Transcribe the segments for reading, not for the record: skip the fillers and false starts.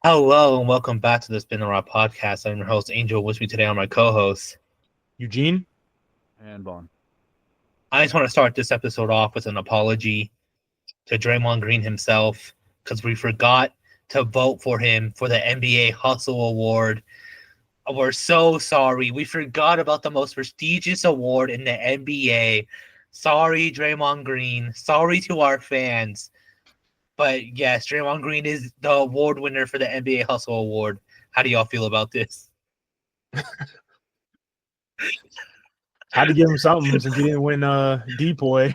Hello and welcome back to the Spin the Rock podcast. I'm your host Angel. With me today are my co-hosts. Eugene? And Vaughn. I just want to start this episode off with an apology to Draymond Green himself because we forgot to vote for him for the NBA Hustle Award. We're so sorry. We forgot about the most prestigious award in the NBA. Sorry, Draymond Green. Sorry to our fans. But yes, Draymond Green is the award winner for the NBA Hustle Award. How do y'all feel about this? Had to give him something since he didn't win Depoy.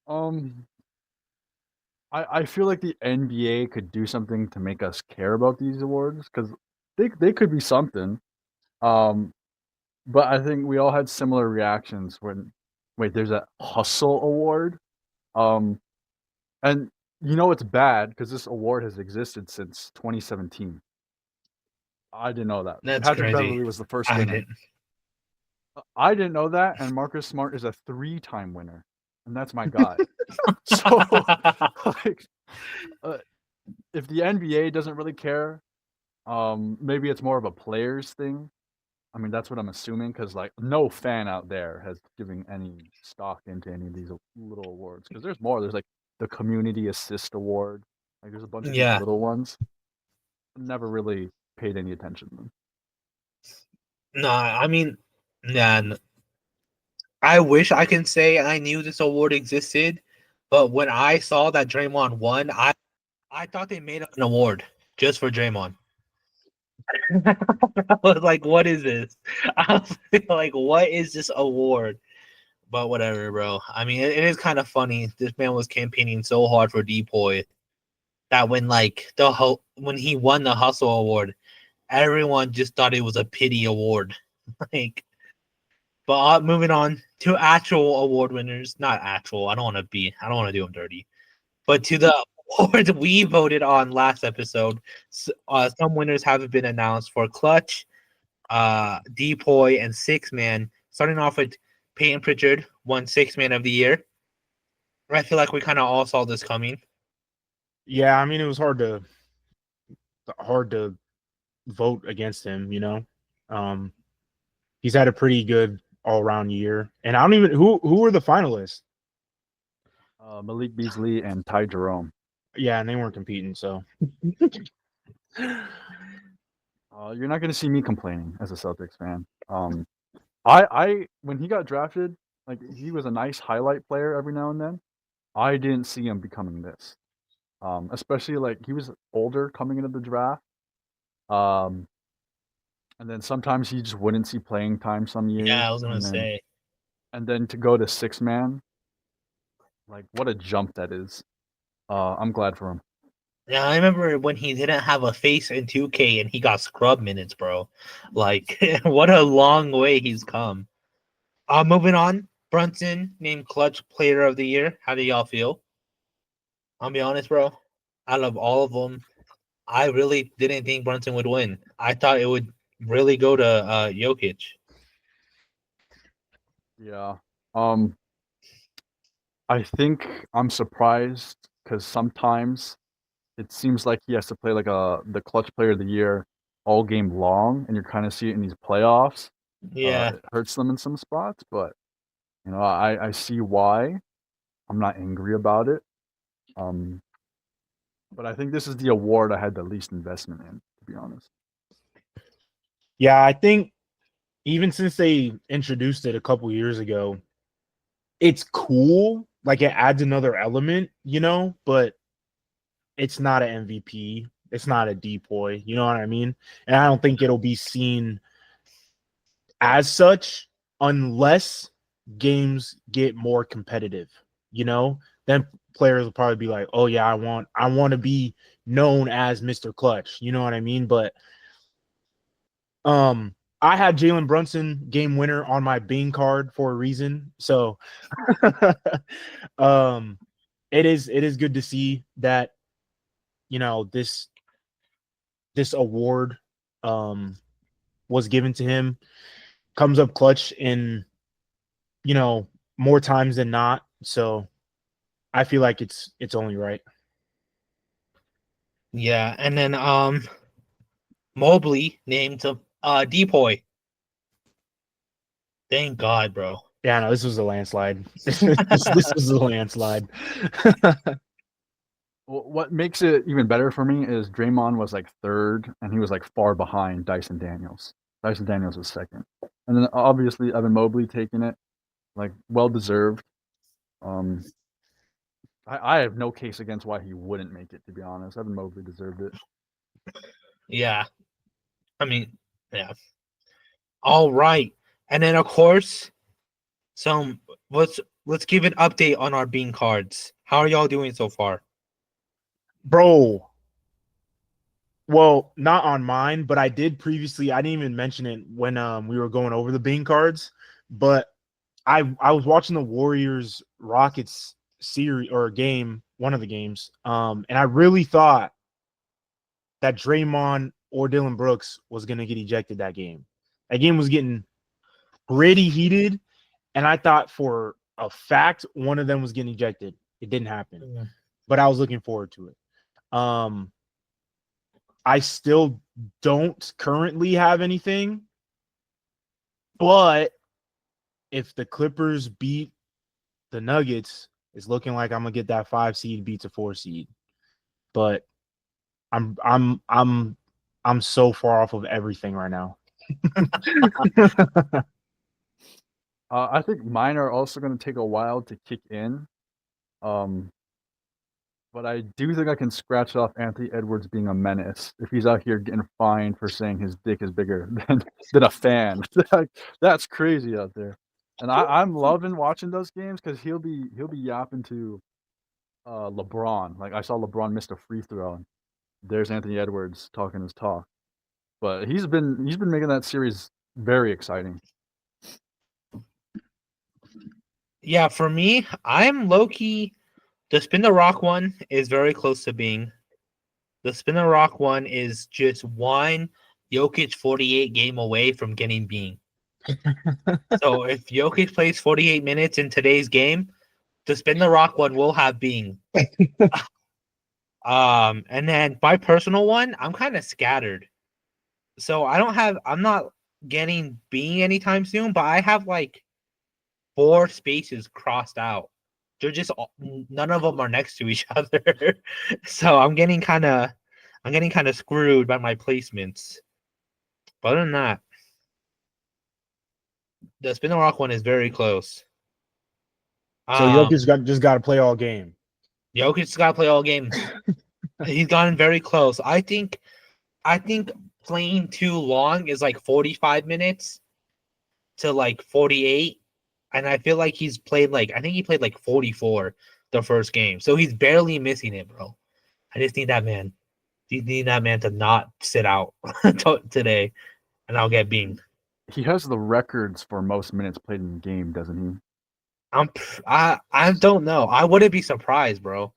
Um, I feel like the NBA could do something to make us care about these awards because they could be something. Um, but I think we all had similar reactions when there's a hustle award. Um, and it's bad because this award has existed since 2017. I didn't know that. That's Patrick crazy. Beverly was the first I winner. didn't. I didn't know that, and Marcus Smart is a three-time winner, and that's my guy. So, like, uh, if the NBA doesn't really care, maybe it's more of a players thing. I mean, that's what I'm assuming because like no fan out there has given any stock into any of these little awards because there's more. There's like the Community Assist Award. Like there's a bunch of these Yeah. little ones. Never really paid any attention to them. No, I mean, yeah, I wish I can say I knew this award existed, but when I saw that Draymond won, I thought they made up an award just for Draymond. I was like, what is this? I was like, what is this award? But whatever, bro. I mean, it is kind of funny. This man was campaigning so hard for Depoy that when he won the Hustle Award, everyone just thought it was a pity award. Like, but moving on to actual award winners, not actual. I don't want to do them dirty. But to the awards we voted on last episode, some winners haven't been announced for Clutch, Depoy, and Six Man. Starting off with Peyton Pritchard, won Six Man of the Year. I feel like we kind of all saw this coming. Yeah, I mean it was hard to vote against him, Um he's had a pretty good all around year. And I don't even who were the finalists? Malik Beasley and Ty Jerome. Yeah, and they weren't competing, so You're not going to see me complaining as a Celtics fan. I when he got drafted, like he was a nice highlight player every now and then. I didn't see him becoming this. Especially like he was older coming into the draft. Um, and then sometimes he just wouldn't see playing time some Yeah, years, I was gonna say. and then to go to six man, like what a jump that is. I'm glad for him. Yeah, I remember when he didn't have a face in 2K and he got scrub minutes, bro. Like, what a long way he's come. Moving on, Brunson named Clutch Player of the Year. How do y'all feel? I'll be honest, bro. Out of all of them, I really didn't think Brunson would win. I thought it would really go to Jokic. Yeah. Um, I think I'm surprised because sometimes it seems like he has to play like the clutch player of the year all game long, and you kind of see it in these playoffs. Yeah, It hurts them in some spots, but I see why. I'm not angry about it. Um, but I think this is the award I had the least investment in, to be honest. yeah, I think even since they introduced it a couple years ago, it's cool. Like it adds another element, but it's not an MVP. It's not a depoy. You know what I mean? And I don't think it'll be seen as such unless games get more competitive. Then players will probably be like, "Oh yeah, I want to be known as Mr. Clutch." You know what I mean? But I had Jalen Brunson game winner on my Bing card for a reason. So um it is good to see that this award um was given to him. Comes up clutch in more times than not. So I feel like it's only right. Yeah, and then Mobley named to Depoy. Thank God, bro. Yeah, no, this was a landslide. This was a landslide. Well, what makes it even better for me is Draymond was like third, and he was like far behind Dyson Daniels. Dyson Daniels was second, and then obviously Evan Mobley taking it, like well deserved. Um, I have no case against why he wouldn't make it. To be honest, Evan Mobley deserved it. Yeah. I mean, yeah. All right. And then of course, some let's give an update on our bean cards. How are y'all doing so far? Bro. Well, not on mine, but I did previously. I didn't even mention it when we were going over the bean cards, but I was watching the Warriors Rockets series or game, one of the games. And I really thought that Draymond or Dylan Brooks was gonna get ejected that game. That game was getting pretty heated, and I thought for a fact one of them was getting ejected. It didn't happen, but I was looking forward to it. I still don't currently have anything, but if the Clippers beat the Nuggets, it's looking like I'm gonna get that 5 seed beats a 4 seed. But I'm so far off of everything right now. I think mine are also going to take a while to kick in. But I do think I can scratch off Anthony Edwards being a menace if he's out here getting fined for saying his dick is bigger than a fan. That's crazy out there. And I'm loving watching those games because he'll be yapping to LeBron. Like I saw LeBron missed a free throw. And there's Anthony Edwards talking his talk. But he's been making that series very exciting. Yeah, for me, I'm low-key. The Spin the Rock one is very close to being. The Spin the Rock one is just one Jokic 48 game away from getting being. So if Jokic plays 48 minutes in today's game, the Spin the Rock one will have being. And then my personal one, I'm kind of scattered. So I'm not getting being anytime soon, but I have like 4 spaces crossed out. They're just none of them are next to each other. So I'm getting kind of screwed by my placements. But other than that, the Spin the Rock one is very close. So Jokic just got to play all game. Jokic's got to play all game. He's gotten very close. I think playing too long is like 45 minutes to like 48. And I feel like he's played I think he played like 44 the first game. So he's barely missing it, bro. I just need that man. You need that man to not sit out today, and I'll get beamed. He has the records for most minutes played in the game, doesn't he? I don't know. I wouldn't be surprised, bro.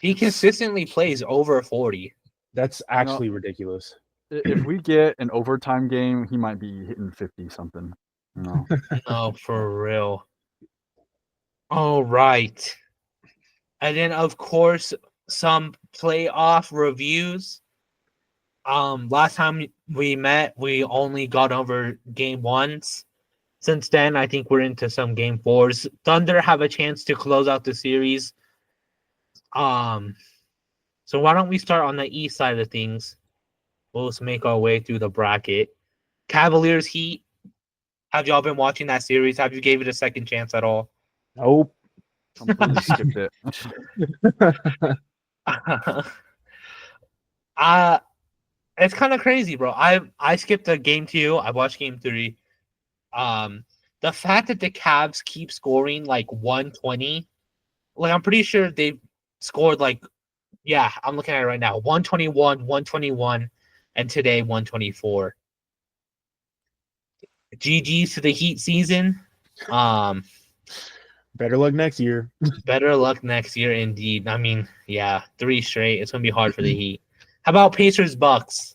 He consistently plays over 40. That's actually ridiculous. If we get an overtime game, he might be hitting 50 something. No. No, for real. All right. And then of course some playoff reviews. Last time we met, we only got over game 1s. Since then, I think we're into some game 4s. Thunder have a chance to close out the series. So why don't we start on the east side of things? We'll just make our way through the bracket. Cavaliers Heat. Have y'all been watching that series? Have you gave it a second chance at all? Nope. Completely skipped it. It's kind of crazy, bro. I skipped a game 2. I watched game 3. The fact that the Cavs keep scoring like 120, like I'm pretty sure they've scored I'm looking at it right now, 121, 121, and today 124. GG's to the Heat season. Better luck next year. Better luck next year, indeed. I mean, 3 straight. It's gonna be hard for the Heat. How about Pacers Bucks?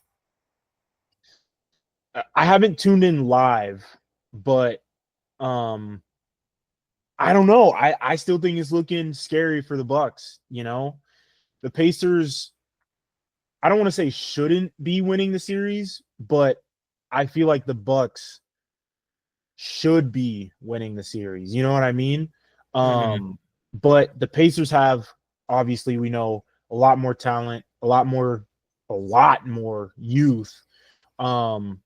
I haven't tuned in live, but I don't know. I still think it's looking scary for the Bucks. You know, the Pacers. I don't want to say shouldn't be winning the series, but I feel like the Bucks should be winning the series. You know what I mean? But the Pacers have, obviously, we know, a lot more talent, a lot more youth. And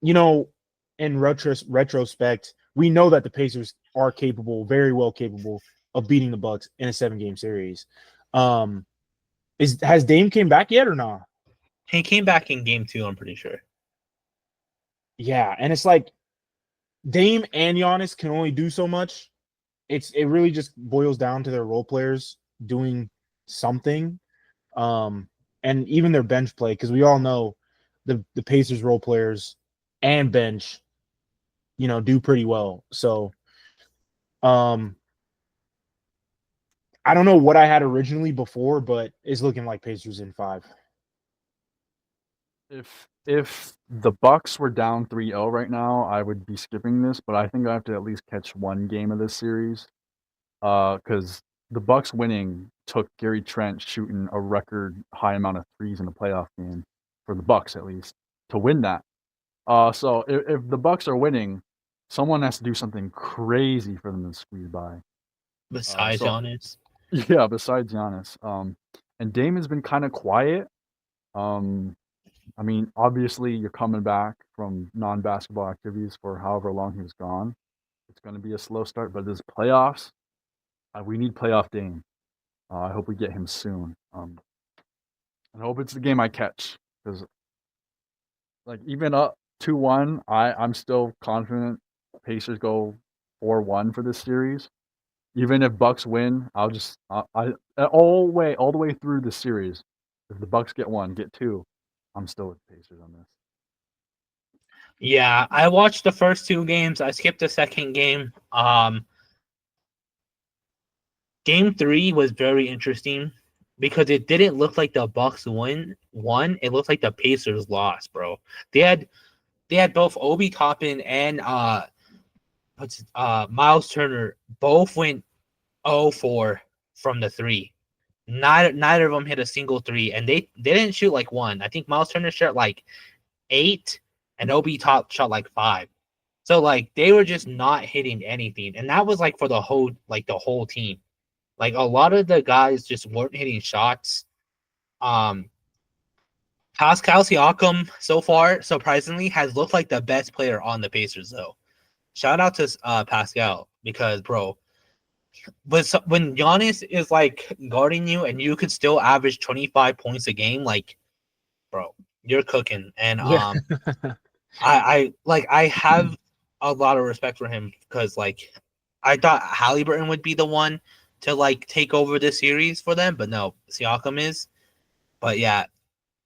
you know, in retrospect, we know that the Pacers are capable, very well capable, of beating the Bucks in a 7-game series. Has Dame came back yet or not? He came back in game 2, I'm pretty sure. Yeah, and it's like Dame and Giannis can only do so much. It really just boils down to their role players doing something. And even their bench play, because we all know the Pacers role players and bench, you know, do pretty well. So I don't know what I had originally before, but it's looking like Pacers in 5. If the Bucks were down 3-0 right now, I would be skipping this, but I think I have to at least catch one game of this series. Because the Bucks winning took Gary Trent shooting a record high amount of threes in a playoff game, for the Bucks at least, to win that. So if the Bucks are winning, someone has to do something crazy for them to squeeze by. Besides Giannis. Yeah, besides Giannis. And Dame has been kind of quiet. I mean, obviously, you're coming back from non-basketball activities for however long he was gone. It's going to be a slow start, but this playoffs, we need playoff Dame. I hope we get him soon. And I hope it's the game I catch, because, like, even up 2-1, I'm still confident Pacers go 4-1 for this series. Even if Bucks win, I'll just all the way through the series. If the Bucks get 1, get 2, I'm still with the Pacers on this. Yeah, I watched the first 2 games. I skipped the second game. Game 3 was very interesting because it didn't look like the Bucks won. It looked like the Pacers lost, bro. They had both Obi Toppin and Miles Turner both went 0-4 from the 3. Neither of them hit a single 3, and they didn't shoot like 1. I think Miles Turner shot like 8, and Obi Top shot like 5. So like they were just not hitting anything, and that was like for the whole team. Like a lot of the guys just weren't hitting shots. Pascal Siakam so far, surprisingly, has looked like the best player on the Pacers though. Shout out to Pascal, because bro, but when Giannis is like guarding you and you could still average 25 points a game, like bro, you're cooking. And I have a lot of respect for him, because like I thought Halliburton would be the one to like take over this series for them, but no, Siakam is. But yeah,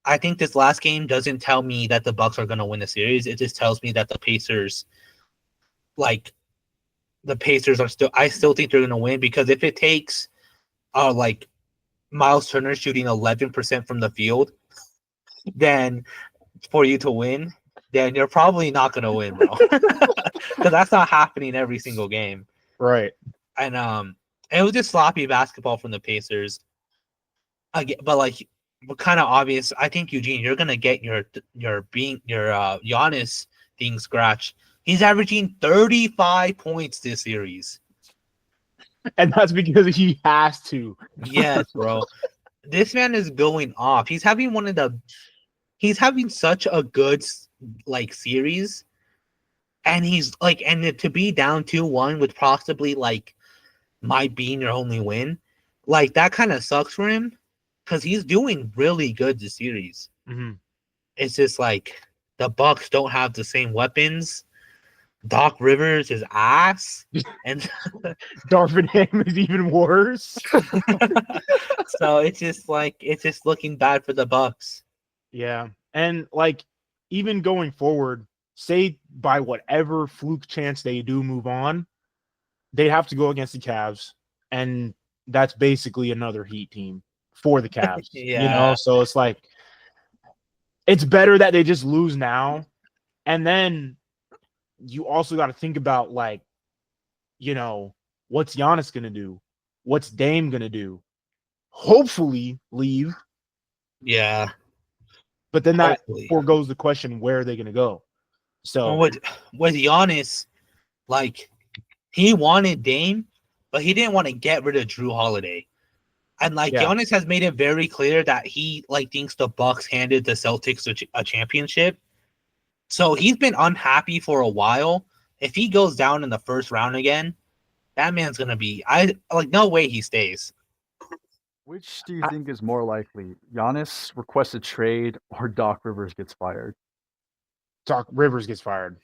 I think this last game doesn't tell me that the Bucks are going to win the series. It just tells me that the Pacers are still. I still think they're going to win, because if it takes, like Miles Turner shooting 11% from the field, then for you to win, then you're probably not going to win, bro. Because that's not happening every single game, right? And it was just sloppy basketball from the Pacers. But like, kind of obvious. I think Eugene, you're gonna get your Giannis thing scratched. He's averaging 35 points this series, and that's because he has to. Yes, bro. This man is going off. He's having such a good like series, and he's like, and to be down 2-1 with possibly like might being your only win, like that kind of sucks for him, because he's doing really good this series. Mm-hmm. It's just like the Bucks don't have the same weapons. Doc Rivers is ass, and Darvin Ham is even worse. So it's just looking bad for the Bucks. Yeah, and like even going forward, say by whatever fluke chance they do move on, they have to go against the Cavs, and that's basically another Heat team for the Cavs. Yeah. You know, so it's like it's better that they just lose now, and then you also got to think about like what's Giannis gonna do? What's Dame gonna do? Hopefully leave, Yeah. but then that Hopefully. foregoes the question, where are they gonna go? So Well, with Giannis, like he wanted Dame, but he didn't want to get rid of Drew Holiday. And like yeah, Giannis has made it very clear that he like thinks the Bucks handed the Celtics a championship. So he's been unhappy for a while. If he goes down in the first round again, that man's gonna be no way he stays. Which do you think is more likely? Giannis requests a trade or Doc Rivers gets fired? Doc Rivers gets fired.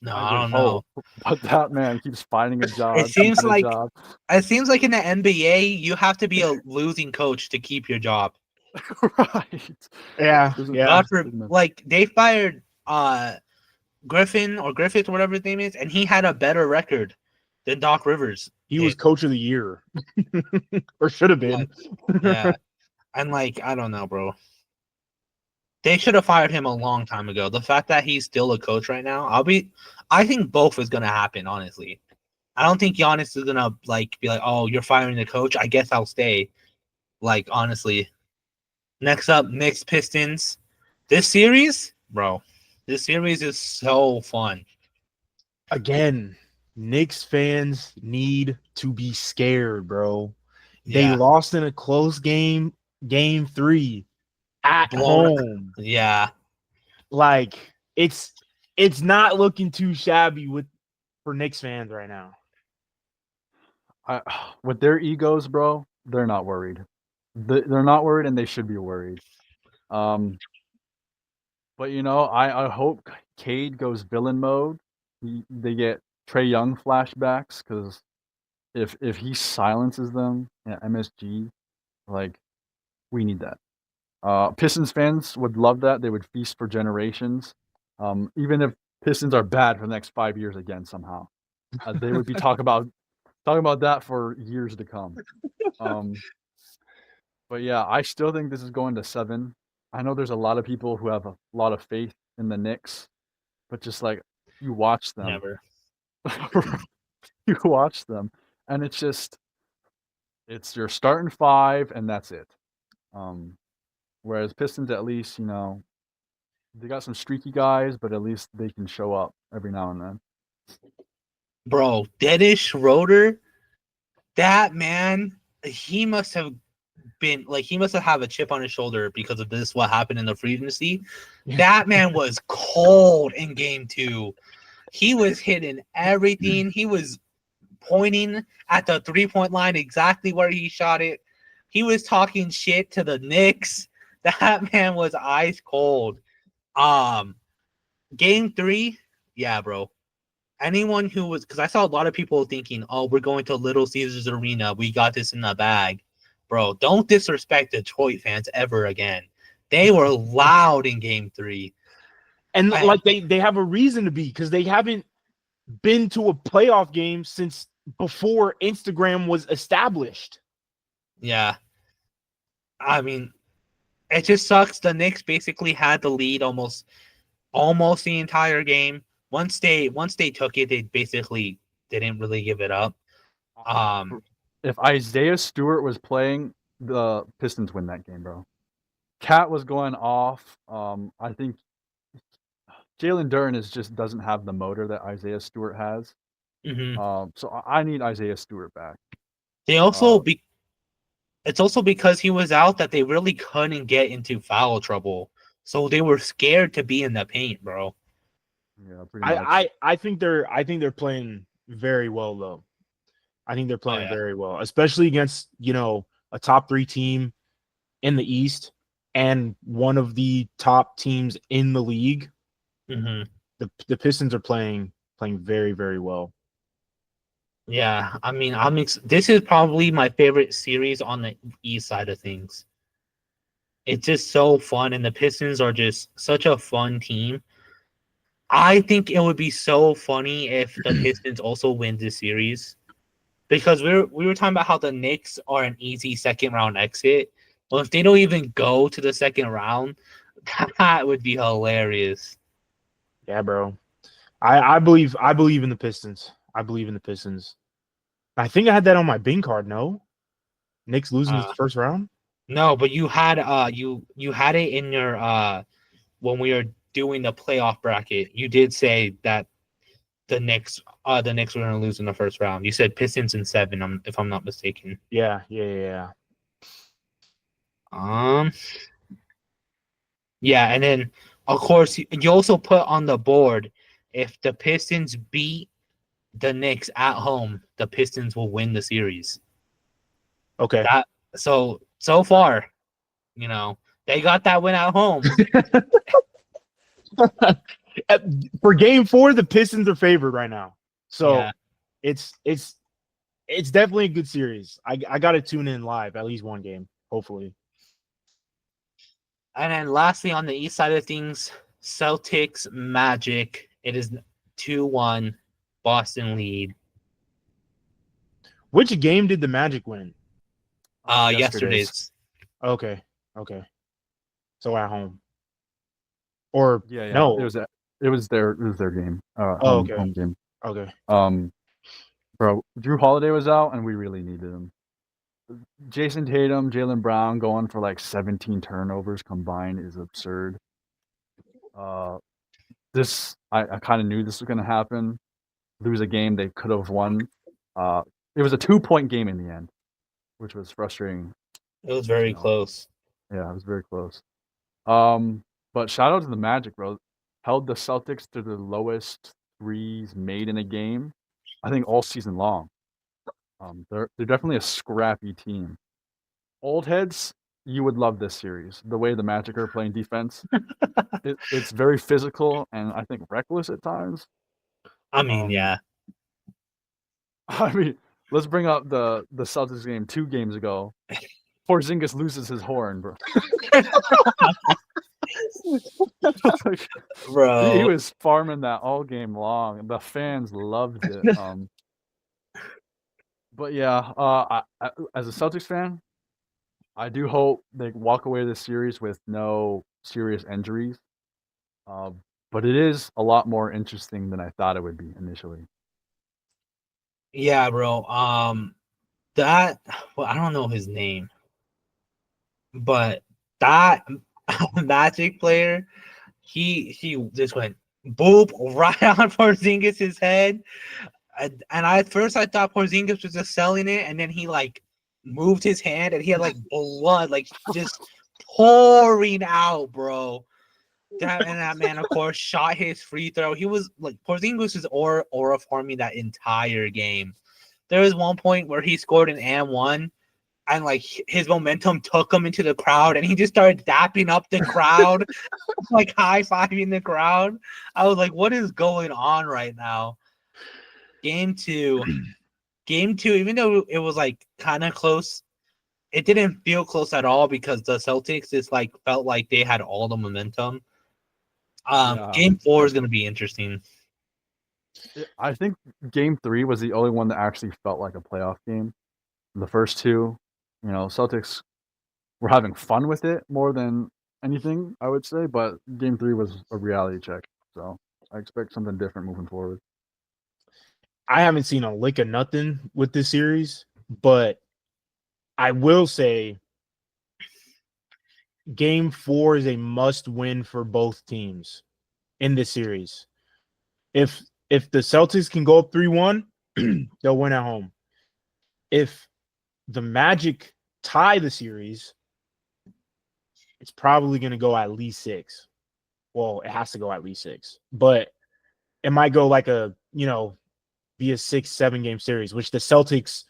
No, I I would don't know. hope, but that man keeps finding a job. It seems keeping a like job. It seems like in the NBA, you have to be a losing coach to keep your job. Right. Yeah, There's a yeah. God for stigma. like they fired Griffin or Griffith or whatever his name is, and he had a better record than Doc Rivers. He was coach of the year, or should have been. Yeah, and like I don't know, bro. They should have fired him a long time ago. The fact that he's still a coach right now, I think both is gonna happen. Honestly, I don't think Giannis is gonna like be like, oh, you're firing the coach. I guess I'll stay. Like honestly. Next up, Knicks Pistons. This series, bro. This series is so fun. Again, Knicks fans need to be scared, bro. They Yeah. lost in a close game, game 3 at Blown- home. Yeah. Like it's not looking too shabby for Knicks fans right now. With their egos, bro, they're not worried. They're not worried, and they should be worried. But I hope Cade goes villain mode. They get Trae Young flashbacks because if he silences them at MSG, like we need that. Pistons fans would love that. They would feast for generations. Even if Pistons are bad for the next 5 years again somehow, they would be talking about that for years to come. But yeah, I still think this is going to 7. I know there's a lot of people who have a lot of faith in the Knicks, but just like you watch them, Never. you watch them, and it's your starting 5, and that's it. Whereas Pistons, at least they got some streaky guys, but at least they can show up every now and then. Bro, Dennis Schroeder, that man, he must have have a chip on his shoulder because of this, what happened in the free agency. That man was cold in game 2. He was hitting everything. He was pointing at the 3-point line exactly where he shot it. He was talking shit to the Knicks. That man was ice cold. Game 3, yeah, bro. Anyone who was, because I saw a lot of people thinking, oh, we're going to Little Caesars Arena. We got this in the bag. Bro, don't disrespect Detroit fans ever again. They were loud in game 3. And like they have a reason to be, because they haven't been to a playoff game since before Instagram was established. Yeah. I mean, it just sucks. The Knicks basically had the lead almost the entire game. Once they took it, they basically didn't really give it up. If Isaiah Stewart was playing, the Pistons win that game, bro. Cat was going off. I think Jalen Duren just doesn't have the motor that Isaiah Stewart has. Mm-hmm. So I need Isaiah Stewart back. They also it's also because he was out that they really couldn't get into foul trouble. So they were scared to be in the paint, bro. Yeah, pretty much. I think they're playing very well though. I think they're playing very well, especially against, a top 3 team in the East and one of the top teams in the league. Mm-hmm. The Pistons are playing very, very well. Yeah, I mean, this is probably my favorite series on the East side of things. It's just so fun, and the Pistons are just such a fun team. I think it would be so funny if the Pistons also win this series, because we were talking about how the Knicks are an easy second round exit. Well, if they don't even go to the second round, that would be hilarious. Yeah, bro. I believe in the Pistons. I believe in the Pistons. I think I had that on my Bing card. No, Knicks losing the first round. No, but you had you had it in your when we were doing the playoff bracket. You did say that the Knicks were gonna lose in the first round. You said Pistons in 7, if I'm not mistaken. Yeah. Yeah, and then of course you also put on the board if the Pistons beat the Knicks at home, the Pistons will win the series. Okay. So far, you know, they got that win at home. For game 4, the Pistons are favored right now. So Yeah. it's definitely a good series. I got to tune in live at least one game, hopefully. And then lastly, on the east side of things, Celtics Magic. It is 2-1. Boston lead. Which game did the Magic win? Yesterday's. Okay. So at home. Or Yeah. no. It was their game. Okay. Home game. Okay. Bro, Drew Holiday was out, and we really needed him. Jason Tatum, Jaylen Brown going for like 17 turnovers combined is absurd. I kind of knew this was going to happen. Lose a game they could have won. It was a 2-point game in the end, which was frustrating. It was very close. Yeah, it was very close. But shout out to the Magic, bro. Held the Celtics to the lowest threes made in a game, I think, all season long. They're definitely a scrappy team. Old heads, you would love this series. The way the Magic are playing defense, it's very physical and I think reckless at times. I mean, yeah. I mean, let's bring up the Celtics game 2 games ago. Porzingis loses his horn, bro. Bro, he was farming that all game long. The fans loved it. But yeah, I, as a Celtics fan, I do hope they walk away this series with no serious injuries. But it is a lot more interesting than I thought it would be initially. yeah, bro. I don't know his name, but that Magic player, he just went boop right on Porzingis' head. And at first I thought Porzingis was just selling it, and then he like moved his hand and he had like blood like just pouring out, bro. That man, of course, shot his free throw. He was like Porzingis was aura farming that entire game. There was one point where he scored an and-1, and like his momentum took him into the crowd, and he just started dapping up the crowd, like high-fiving the crowd. I was like, what is going on right now? Game two, even though it was like kind of close, it didn't feel close at all because the Celtics just like felt like they had all the momentum. Game 4 is going to be interesting. I think game 3 was the only one that actually felt like a playoff game. The first 2, Celtics were having fun with it more than anything, I would say, but game 3 was a reality check. So I expect something different moving forward. I haven't seen a lick of nothing with this series, but I will say game 4 is a must win for both teams in this series. If the Celtics can go up 3-1, they'll win at home. If the Magic tie the series, it's probably going to go at least 6. Well, it has to go at least 6, but it might go like be a 6-7 game series, which the Celtics,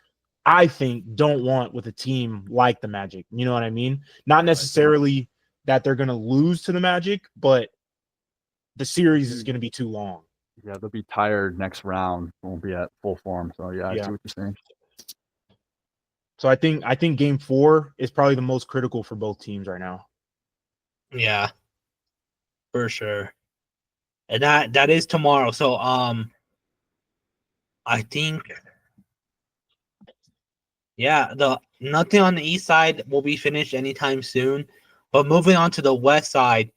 I think, don't want with a team like the Magic. You know what I mean? Not necessarily that they're going to lose to the Magic, but the series is going to be too long. Yeah, they'll be tired next round. Won't be at full form. So yeah, I see what you're saying. So I think game 4 is probably the most critical for both teams right now. Yeah, for sure. And that is tomorrow. So I think the nothing on the east side will be finished anytime soon. But moving on to the west side,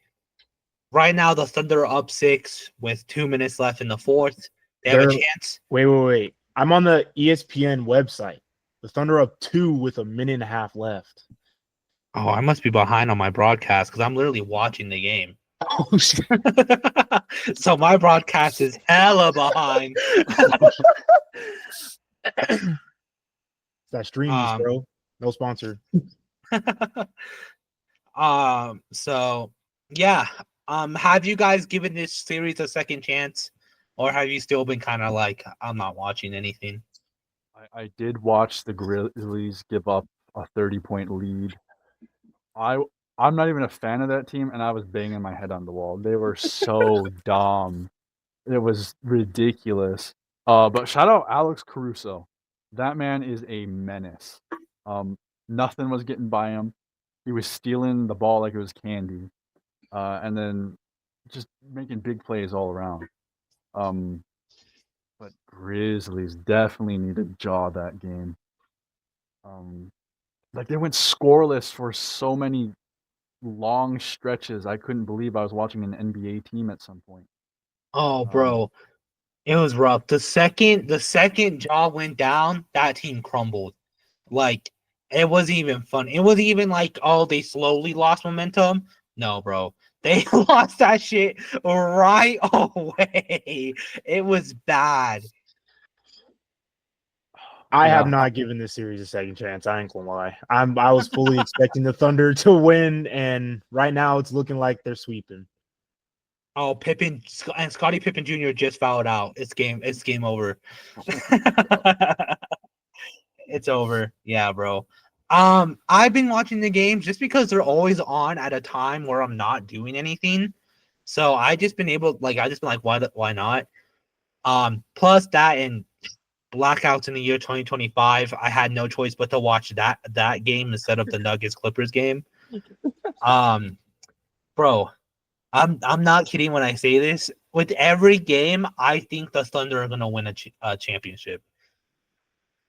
right now the Thunder are up 6 with 2 minutes left in the fourth. They have a They're- chance. Wait. I'm on the ESPN website. The Thunder up 2 with a minute and a half left. Oh, I must be behind on my broadcast because I'm literally watching the game. Oh shit. So my broadcast is hella behind. That streamies, bro. No sponsor. So yeah. Have you guys given this series a second chance? Or have you still been kind of like, I'm not watching anything? I did watch the Grizzlies give up a 30-point lead. I'm not even a fan of that team, and I was banging my head on the wall. They were so dumb. It was ridiculous. But shout out Alex Caruso. That man is a menace. Nothing was getting by him. He was stealing the ball like it was candy, and then just making big plays all around. But Grizzlies definitely needed jaw that game. Like they went scoreless for so many long stretches. I couldn't believe I was watching an NBA team at some point. Oh, bro. It was rough. The second Jaw went down, that team crumbled. Like, it wasn't even fun. It wasn't even like, oh, they slowly lost momentum. No, bro. They lost that shit right away. It was bad. I Yeah. have not given this series a second chance. I ain't gonna lie. I was fully expecting the Thunder to win, and right now it's looking like they're sweeping. Oh, Pippen and Scottie Pippen Jr. just fouled out. It's game over. It's over. Yeah, bro. I've been watching the games just because they're always on at a time where I'm not doing anything. So I just been like, why not? Plus that and blackouts in the year 2025, I had no choice but to watch that game instead of the Nuggets Clippers game. Bro, I'm not kidding when I say this. With every game, I think the Thunder are gonna win a championship.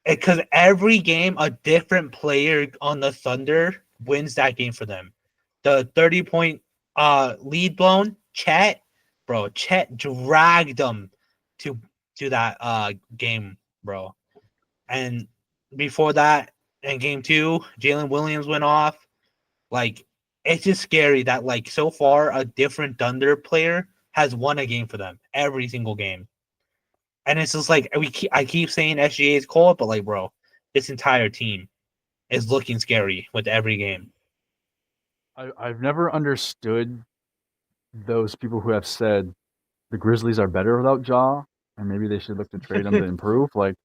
Because every game, a different player on the Thunder wins that game for them. The 30-point lead blown, Chet dragged them to that game, bro. And before that, in game 2, Jalen Williams went off. Like, it's just scary that, like, so far a different Thunder player has won a game for them every single game. And it's just like I keep saying SGA is cold, but like, bro, this entire team is looking scary with every game. I've never understood those people who have said the Grizzlies are better without Ja, and maybe they should look to trade him to improve. Like,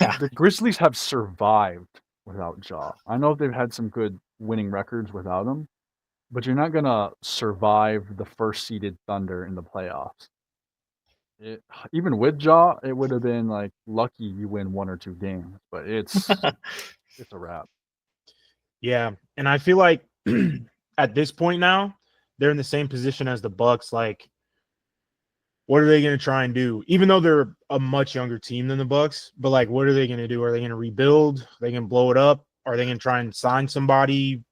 Yeah. the Grizzlies have survived without Ja. I know they've had some good winning records without him, but you're not gonna survive the first seeded Thunder in the playoffs. Even with Ja, it would have been like lucky you win 1 or 2 games, but it's a wrap. Yeah, and I feel like at this point now, they're in the same position as the Bucks. Like, what are they going to try and do? Even though they're a much younger team than the Bucks, but like, what are they going to do? Are they going to rebuild? Are they going to blow it up? Are they going to try and sign somebody?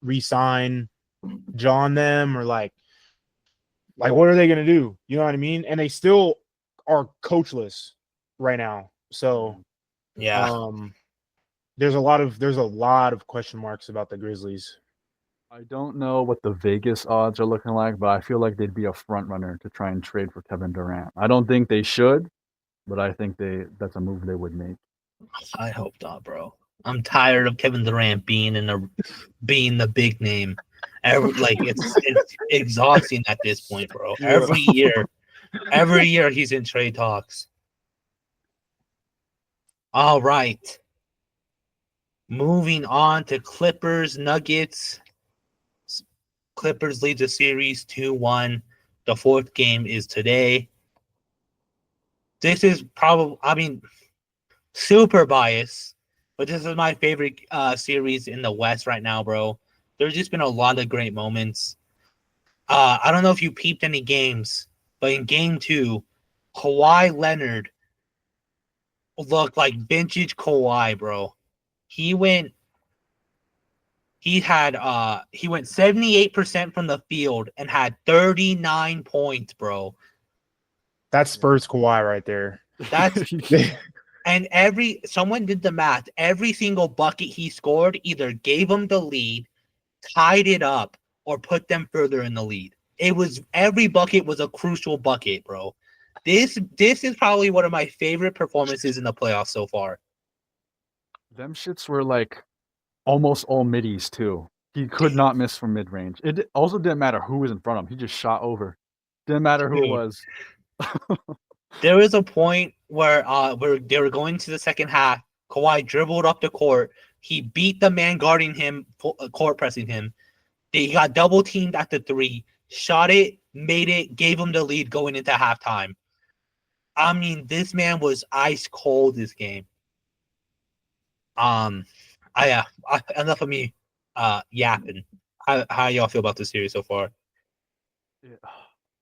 Re-sign John them, or like what are they going to do? You know what I mean? And they still are coachless right now. So Yeah. there's a lot of question marks about the Grizzlies. I don't know what the Vegas odds are looking like, but I feel like they'd be a front runner to try and trade for Kevin Durant. I don't think they should, but I think that's a move they would make. I hope not, bro. I'm tired of Kevin Durant being the big name. It's exhausting at this point, bro. Yeah. Every year he's in trade talks. All right. Moving on to Clippers Nuggets. Clippers lead the series 2-1. The 4th game is today. This is probably, super biased, but this is my favorite series in the West right now, bro. There's just been a lot of great moments. I don't know if you peeped any games, but in game 2, Kawhi Leonard looked like vintage Kawhi, bro. He went 78% from the field and had 39 points, bro. That's Spurs Kawhi right there. That's and someone did the math. Every single bucket he scored either gave him the lead, tied it up, or put them further in the lead. Every bucket was a crucial bucket, bro. This is probably one of my favorite performances in the playoffs so far. Them shits were like almost all middies too. He could not miss from mid range. It also didn't matter who was in front of him. He just shot over. Didn't matter who it was. There was a point where they were going to the second half. Kawhi dribbled up the court. He beat the man guarding him, court pressing him. He got double teamed at the 3, shot it, made it, gave him the lead going into halftime. I mean, this man was ice cold this game. Enough of me yapping. How y'all feel about this series so far?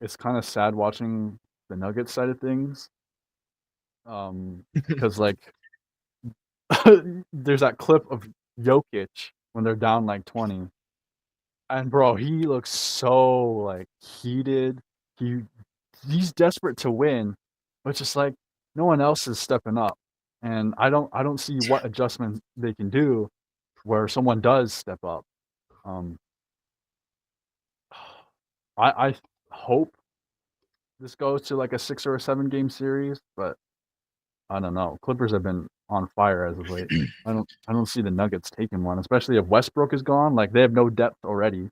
It's kind of sad watching the Nuggets side of things. Because like there's that clip of Jokic when they're down like 20. And bro, he looks so like heated. He's desperate to win, but just like no one else is stepping up. And I don't see what adjustments they can do where someone does step up. I hope this goes to like a 6 or a 7 game series, but I don't know. Clippers have been on fire as of late. I don't see the Nuggets taking one, especially if Westbrook is gone. Like they have no depth already.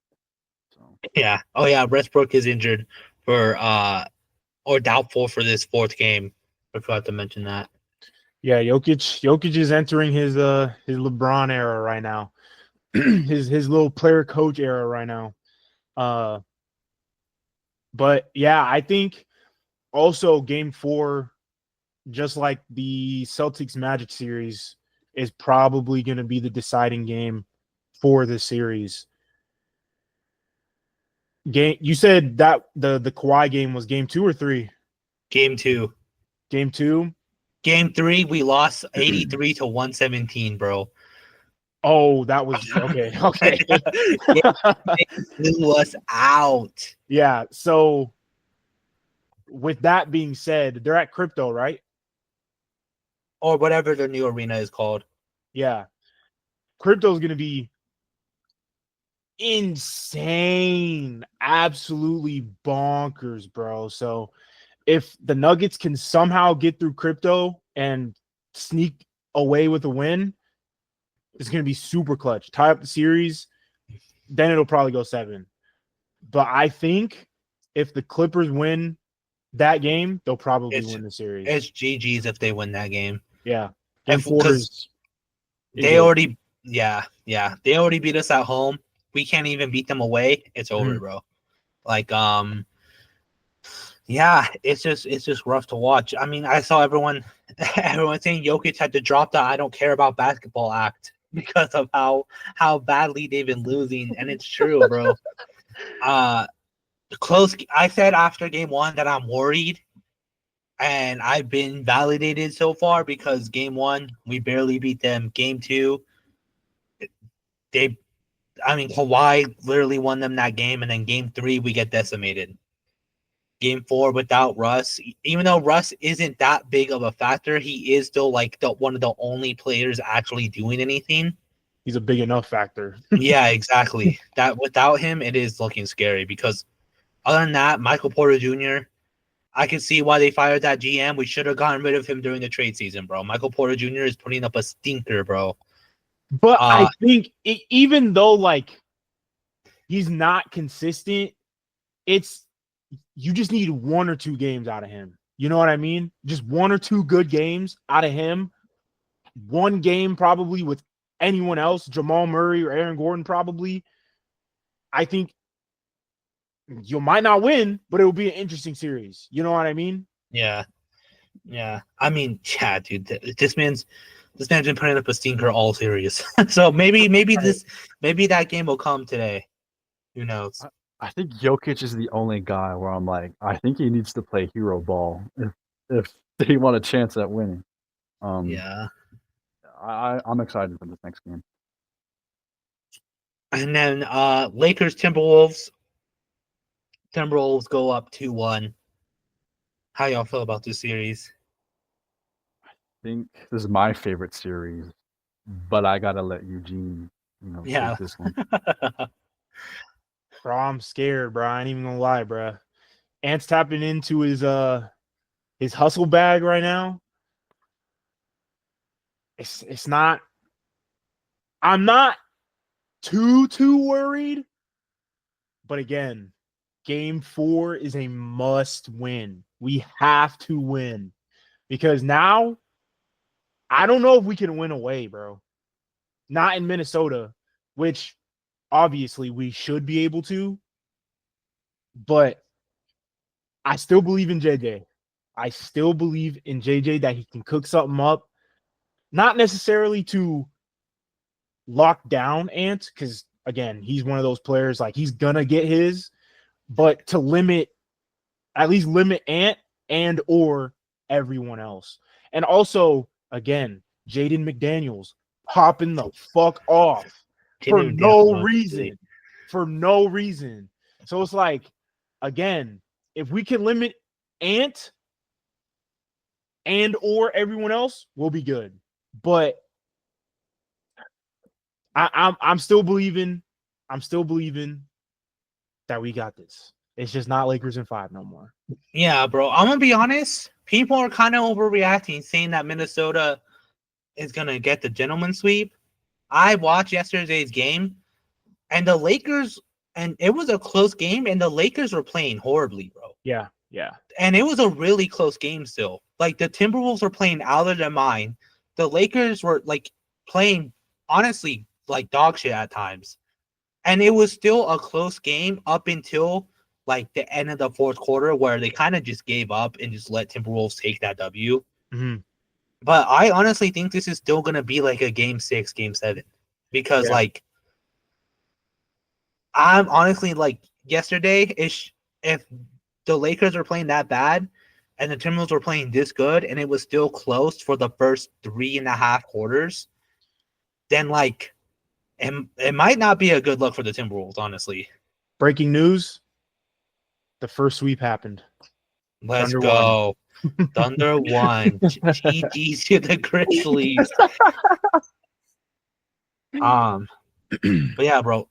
So. Yeah. Oh yeah, Westbrook is injured for or doubtful for this 4th game. I forgot to mention that. Yeah, Jokic is entering his LeBron era right now. his little player coach era right now. But yeah, I think also game 4, just like the Celtics Magic series, is probably going to be the deciding game for the series. You said that the Kawhi game was game 2 or 3? Game 2. Game 2. Game 3, we lost 83 to 117, bro. Oh, that was okay. Okay. Blew us out. Yeah. So with that being said, they're at Crypto, right? Or whatever their new arena is called. Yeah. Crypto is going to be insane. Absolutely bonkers, bro. So if the Nuggets can somehow get through Crypto and sneak away with a win, it's going to be super clutch. Tie up the series, then it'll probably go 7. But I think if the Clippers win that game, they'll probably win the series. It's GG's if they win that game. Yeah. Game 4 is they already they already beat us at home. We can't even beat them away. It's over, bro. Like yeah, it's just rough to watch. I mean, I saw everyone saying Jokic had to drop the I don't care about basketball act because of how badly they've been losing, and it's true, bro. Close. I said after game 1 that I'm worried, and I've been validated so far because game 1 we barely beat them. Game 2, Kawhi literally won them that game, and then game 3 we get decimated. Game 4 without Russ, even though Russ isn't that big of a factor, he is still like one of the only players actually doing anything. He's a big enough factor. Yeah, exactly. That without him, it is looking scary because other than that, Michael Porter Jr., I can see why they fired that GM. We should have gotten rid of him during the trade season, bro. Michael Porter Jr. is putting up a stinker, bro. But I think even though like he's not consistent, you just need 1 or 2 games out of him. You know what I mean? Just 1 or 2 good games out of him. 1 game probably with anyone else, Jamal Murray or Aaron Gordon probably. I think you might not win, but it will be an interesting series. You know what I mean? Yeah. I mean, yeah, dude. This man's been putting up a stinker all series. So maybe that game will come today. Who knows? I think Jokic is the only guy where I'm like, I think he needs to play hero ball if they want a chance at winning. Yeah. I'm excited for this next game. And then Lakers Timberwolves. Timberwolves go up 2-1. How y'all feel about this series? I think this is my favorite series, but I gotta let Eugene, Yeah. take this one. Bro, I'm scared, bro. I ain't even gonna lie, bro. Ant's tapping into his hustle bag right now. It's not. I'm not too worried, but again, game 4 is a must win. We have to win because now I don't know if we can win away, bro. Not in Minnesota, which obviously we should be able to, but I still believe in JJ. I still believe in JJ that he can cook something up, not necessarily to lock down Ant, because again, he's one of those players like he's gonna get his, but to at least limit Ant and or everyone else. And also, again, Jaden McDaniels popping the fuck off for no reason. For no reason. So it's like, again, if we can limit Ant and or everyone else, we'll be good. But I'm still believing. I'm still believing that we got this. It's just not Lakers in 5 no more. Yeah, bro. I'm gonna be honest. People are kind of overreacting, saying that Minnesota is gonna get the gentleman sweep. I watched yesterday's game, and the Lakers, and it was a close game, and the Lakers were playing horribly, bro. Yeah. And it was a really close game still. Like the Timberwolves were playing out of their mind. The Lakers were like playing honestly like dog shit at times. And it was still a close game up until like the end of the fourth quarter where they kind of just gave up and just let Timberwolves take that W. Mm-hmm. But I honestly think this is still going to be like a game 6, game 7. Because like I'm honestly like yesterday, if the Lakers were playing that bad and the Timberwolves were playing this good and it was still close for the first 3.5 quarters, then like it might not be a good look for the Timberwolves, honestly. Breaking news. The first sweep happened. Let's Thunder go. Thunder won. GG to the Grizzlies. But yeah, bro.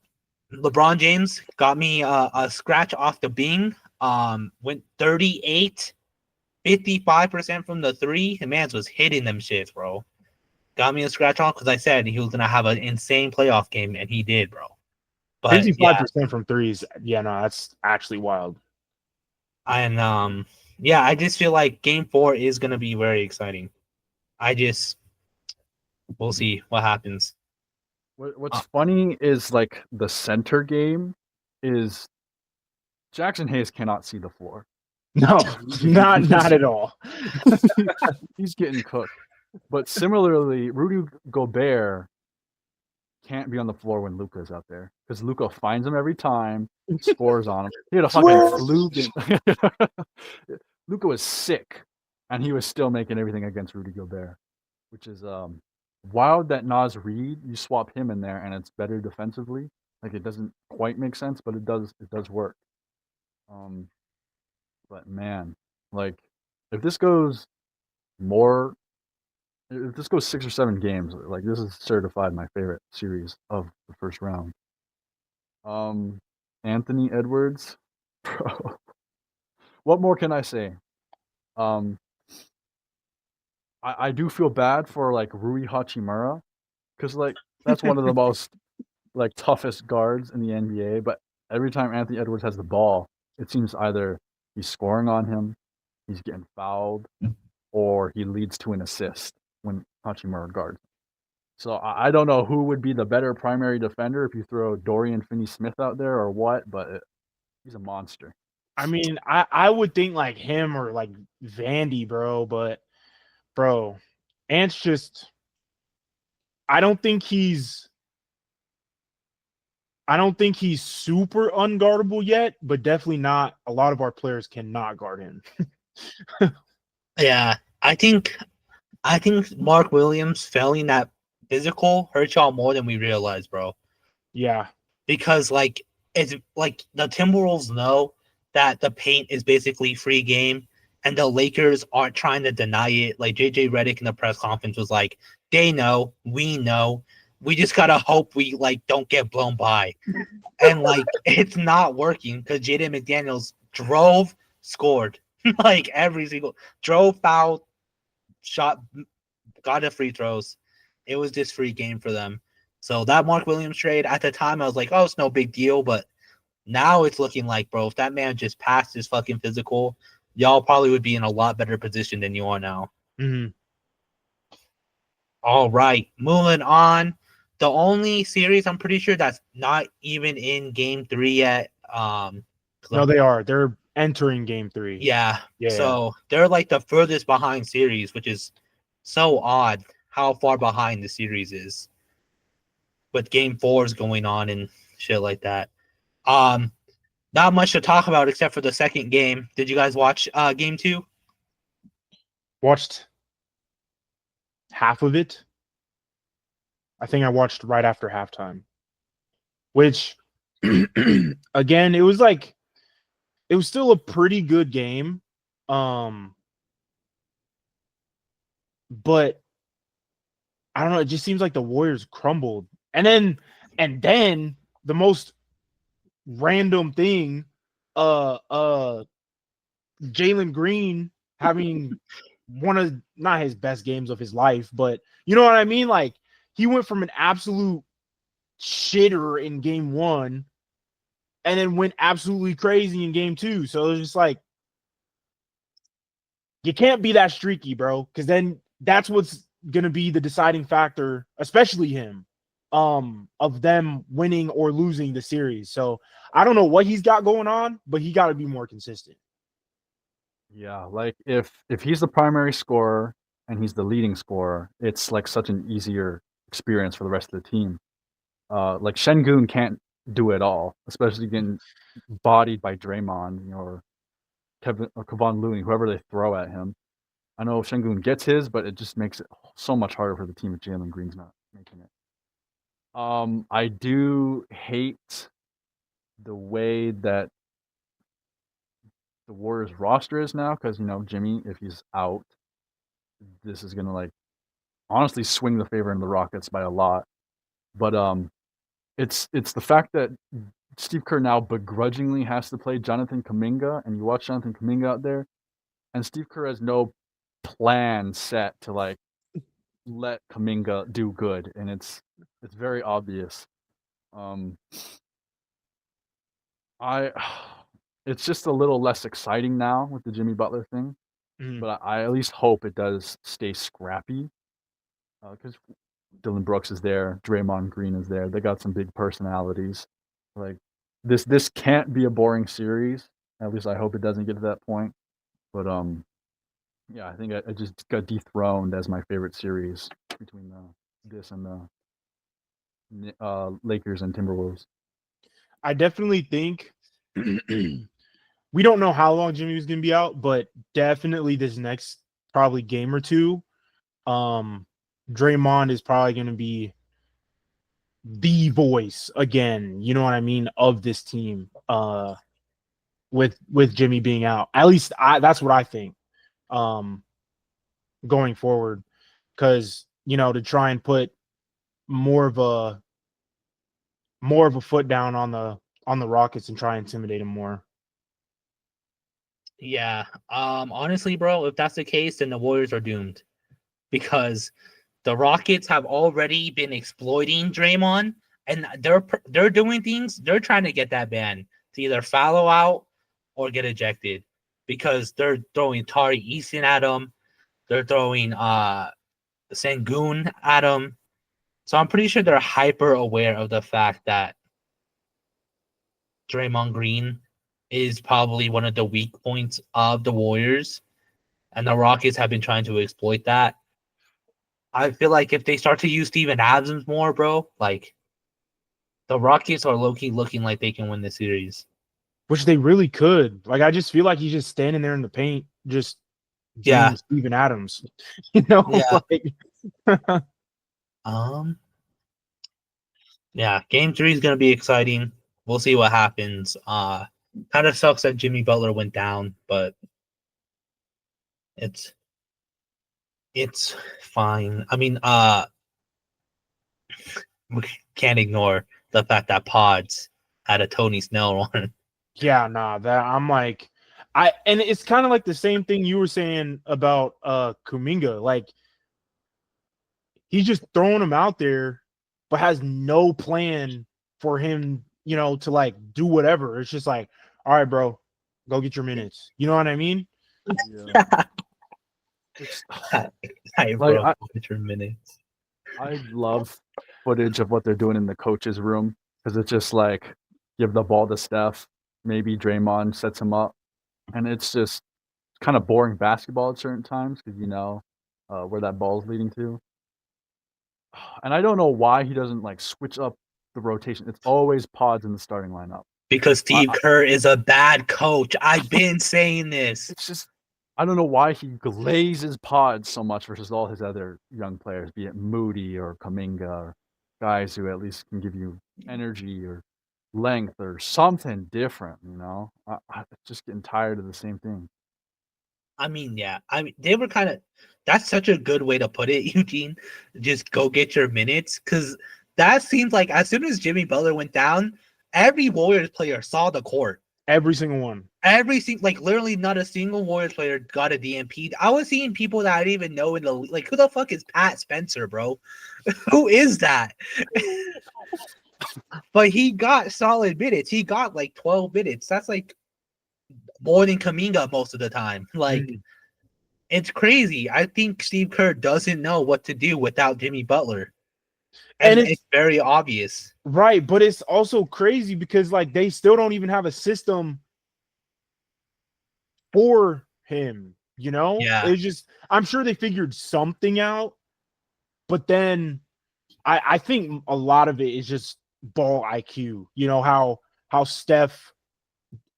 LeBron James got me a scratch off the Bing. Went 38, 55% from the 3. The man was hitting them shits, bro. Got me a scratch off because I said he was gonna have an insane playoff game, and he did, bro. But 55% from threes. Yeah, no, that's actually wild. And I just feel like game 4 is gonna be very exciting. We'll see what happens. What's funny is like the center game is Jackson Hayes cannot see the floor. No, not at all. He's getting cooked. But similarly, Rudy Gobert can't be on the floor when Luka is out there because Luka finds him every time, scores on him. He had a fucking fluke. Luka was sick, and he was still making everything against Rudy Gobert, which is wild that Naz Reid, you swap him in there, and it's better defensively. Like it doesn't quite make sense, but it does work. But man, like if this goes 6 or 7 games, like this is certified my favorite series of the first round. Anthony Edwards, bro. What more can I say? I do feel bad for like Rui Hachimura because like that's one of the most like toughest guards in the NBA. But every time Anthony Edwards has the ball, it seems either he's scoring on him, he's getting fouled, or he leads to an assist when Hachimura guards. So I don't know who would be the better primary defender if you throw Dorian Finney-Smith out there or what, but he's a monster. I mean, I would think like him or like Vandy, bro, but bro, Ant's just I don't think he's super unguardable yet, but definitely not. A lot of our players cannot guard him. Yeah, I think Mark Williams failing that physical hurt y'all more than we realize, bro. Yeah, because like it's like the Timberwolves know that the paint is basically free game, and the Lakers aren't trying to deny it. Like JJ Redick in the press conference was like, they know, we know. We just gotta hope we like don't get blown by. And like it's not working because Jaden McDaniels drove, scored. Like every single drove, foul, shot, got the free throws. It was just free game for them. So that Mark Williams trade at the time, I was like, oh, it's no big deal. But now it's looking like, bro, if that man just passed his fucking physical, y'all probably would be in a lot better position than you are now. Mm-hmm. All right, moving on. The only series I'm pretty sure that's not even in game 3 yet. No, they are. They're entering game 3. Yeah. Yeah. So they're like the furthest behind series, which is so odd how far behind the series is. With game 4s going on and shit like that. Not much to talk about except for the second game. Did you guys watch game 2? Watched half of it. I think I watched right after halftime. Which again, it was still a pretty good game. But I don't know, it just seems like the Warriors crumbled. And then the most random thing, Jalen Green having one of not his best games of his life, but you know what I mean? Like he went from an absolute shitter in game 1 and then went absolutely crazy in game 2. So it was just like, you can't be that streaky, bro, because then that's what's going to be the deciding factor, especially him, of them winning or losing the series. So I don't know what he's got going on, but he got to be more consistent. Yeah, like if he's the primary scorer and he's the leading scorer, it's like such an easier experience for the rest of the team. Like Şengün can't do it all, especially getting bodied by Draymond or Kevon Looney, whoever they throw at him. I know Şengün gets his, but it just makes it so much harder for the team if Jalen Green's not making it. I do hate the way that the Warriors roster is now because, you know, Jimmy, if he's out, this is going to, like, honestly swing the favor in the Rockets by a lot. But it's the fact that Steve Kerr now begrudgingly has to play Jonathan Kuminga, and you watch Jonathan Kuminga out there, and Steve Kerr has no plan set to, like, let Kuminga do good, and it's very obvious. It's just a little less exciting now with the Jimmy Butler thing, but I at least hope it does stay scrappy, because Dylan Brooks is there, Draymond Green is there. They got some big personalities. Like this can't be a boring series. At least I hope it doesn't get to that point. But yeah, I think I just got dethroned as my favorite series between this and the Lakers and Timberwolves. I definitely think we don't know how long Jimmy was going to be out, but definitely this next probably game or two, Draymond is probably going to be the voice again, you know what I mean, of this team, with Jimmy being out. At least that's what I think, going forward, because, you know, to try and put more of a foot down on the Rockets and try and intimidate them more. Yeah. Honestly, bro, if that's the case, then the Warriors are doomed because the Rockets have already been exploiting Draymond, and they're doing things. They're trying to get that ban to either follow out or get ejected because they're throwing Tari Eason at him. They're throwing Şengün at him. So I'm pretty sure they're hyper aware of the fact that Draymond Green is probably one of the weak points of the Warriors, and the Rockets have been trying to exploit that. I feel like if they start to use Steven Adams more, bro, like the Rockets are low-key looking like they can win the series. Which they really could. Like, I just feel like he's just standing there in the paint, just doing Steven Adams. You know? Yeah. Like, yeah, game 3 is gonna be exciting. We'll see what happens. Kind of sucks that Jimmy Butler went down, but It's fine. I mean, we can't ignore the fact that Pods had a Tony Snell run. Yeah, nah, that I'm like, and it's kind of like the same thing you were saying about Kuminga. Like, he's just throwing him out there, but has no plan for him, to like do whatever. It's just like, all right, bro, go get your minutes. You know what I mean? Yeah. It's, Hey, like, bro, get your minutes. I love footage of what they're doing in the coach's room because it's just like give the ball to Steph, maybe Draymond sets him up, and it's just kind of boring basketball at certain times because where that ball is leading to. And I don't know why he doesn't like switch up the rotation. It's always Pods in the starting lineup. Because Steve Kerr is a bad coach. I've been saying this. It's just I don't know why he glazes Pods so much versus all his other young players, be it Moody or Kuminga or guys who at least can give you energy or length or something different. I'm just getting tired of the same thing. I mean, yeah. I mean, they were kind of. That's such a good way to put it, Eugene. Just go get your minutes, because that seems like as soon as Jimmy Butler went down, every Warriors player saw the court. Every single one. Literally not a single Warriors player got a DMP. I was seeing people that I didn't even know in the like, who the fuck is Pat Spencer, bro? Who is that? But he got solid minutes. He got like 12 minutes. That's like more than Kuminga most of the time. Like, it's crazy. I think Steve Kerr doesn't know what to do without Jimmy Butler. And it's very obvious. Right, but it's also crazy because like they still don't even have a system for him, Yeah. It's just, I'm sure they figured something out, but then I think a lot of it is just ball IQ. How Steph,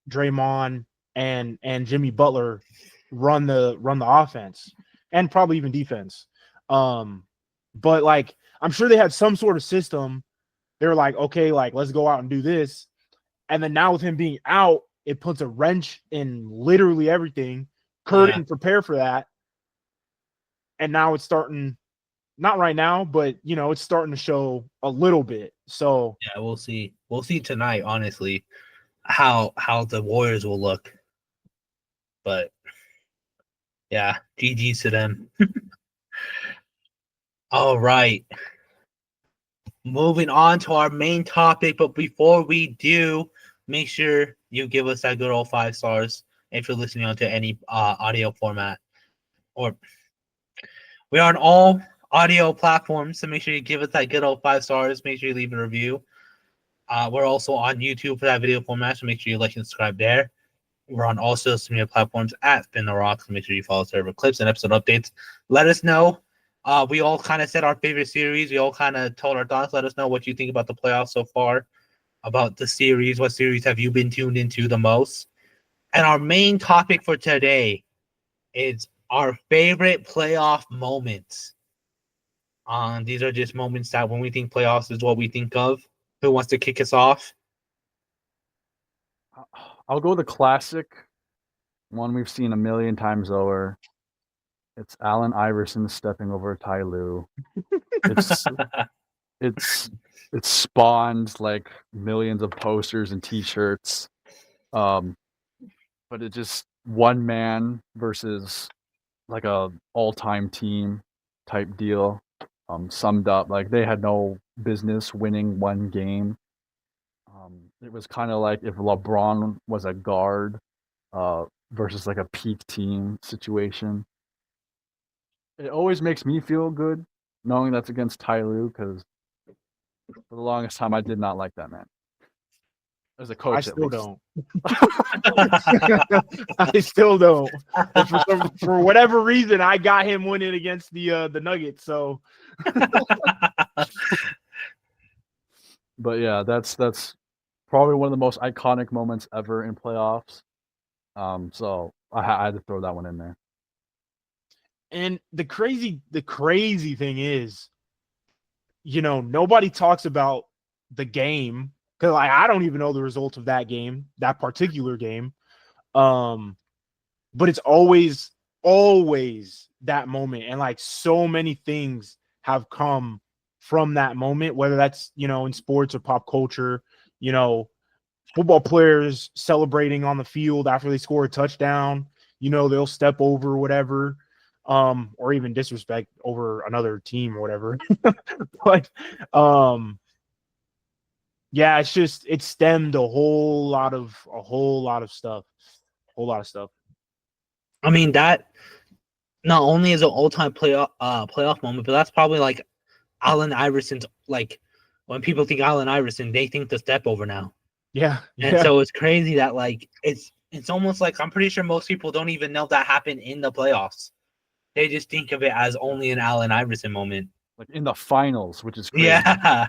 Draymond, and Jimmy Butler run the offense and probably even defense. But like I'm sure they had some sort of system. They're like, okay, like let's go out and do this. And then now with him being out, it puts a wrench in literally everything. Kerr didn't prepare for that. And now it's starting, not right now, but it's starting to show a little bit. So yeah, we'll see. We'll see tonight, honestly, how the Warriors will look. But yeah, GG's to them. All right. Moving on to our main topic, but before we do, make sure you give us that good old 5 stars if you're listening on to any audio format. Or we are on all audio platforms, so make sure you give us that good old 5 stars. Make sure you leave a review. We're also on YouTube for that video format, so make sure you like and subscribe there. We're on all social media platforms at Spin the Rock, so make sure you follow server clips and episode updates. Let us know. We all kind of said our favorite series. We all kind of told our thoughts. Let us know what you think about the playoffs so far, about the series. What series have you been tuned into the most? And our main topic for today is our favorite playoff moments. These are just moments that when we think playoffs is what we think of. Who wants to kick us off? I'll go the classic one we've seen a million times over. It's Allen Iverson stepping over Ty Lue. It's spawned like millions of posters and T-shirts, but it just one man versus like a all-time team type deal. Summed up like they had no business winning one game. It was kind of like if LeBron was a guard versus like a peak team situation. It always makes me feel good knowing that's against Ty Lue because for the longest time I did not like that man. As a coach, I still don't. I still don't. For whatever reason, I got him winning against the Nuggets. So, but yeah, that's probably one of the most iconic moments ever in playoffs. So I had to throw that one in there. And the crazy thing is, nobody talks about the game because I don't even know the result of that particular game. But it's always always that moment. And like so many things have come from that moment, whether that's, in sports or pop culture, football players celebrating on the field after they score a touchdown, they'll step over whatever, or even disrespect over another team or whatever. But yeah, it stemmed a whole lot of stuff. I mean, that not only is an all-time playoff moment, but that's probably like Allen Iverson's, like, when people think Allen Iverson, they think the step over now. Yeah. And so it's crazy that, like, it's almost like I'm pretty sure most people don't even know that happened in the playoffs. They just think of it as only an Allen Iverson moment. Like in the finals, which is crazy. Yeah.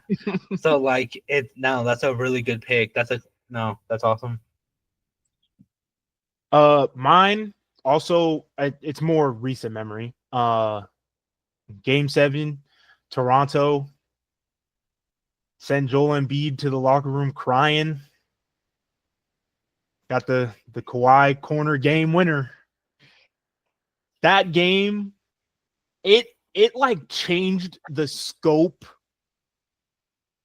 So like that's a really good pick. That's awesome. Mine also, it's more recent memory. Game 7, Toronto. Send Joel Embiid to the locker room crying. Got the Kawhi corner game winner. That game, it like changed the scope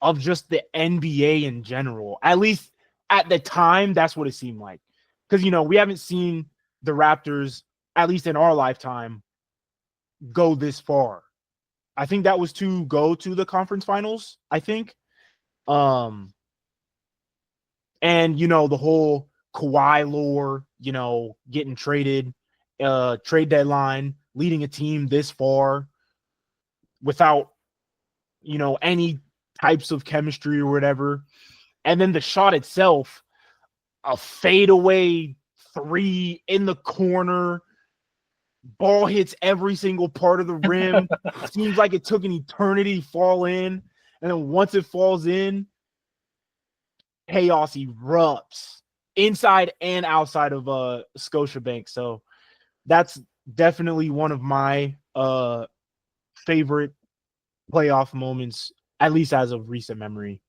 of just the NBA in general. At least at the time, that's what it seemed like. Because, we haven't seen the Raptors, at least in our lifetime, go this far. I think that was to go to the conference finals, I think. And, the whole Kawhi lore, getting traded, trade deadline, leading a team this far without, any types of chemistry or whatever. And then the shot itself, a fadeaway 3 in the corner, ball hits every single part of the rim. Seems like it took an eternity to fall in. And then once it falls in, chaos erupts inside and outside of Scotiabank. So that's definitely one of my favorite playoff moments, at least as of recent memory.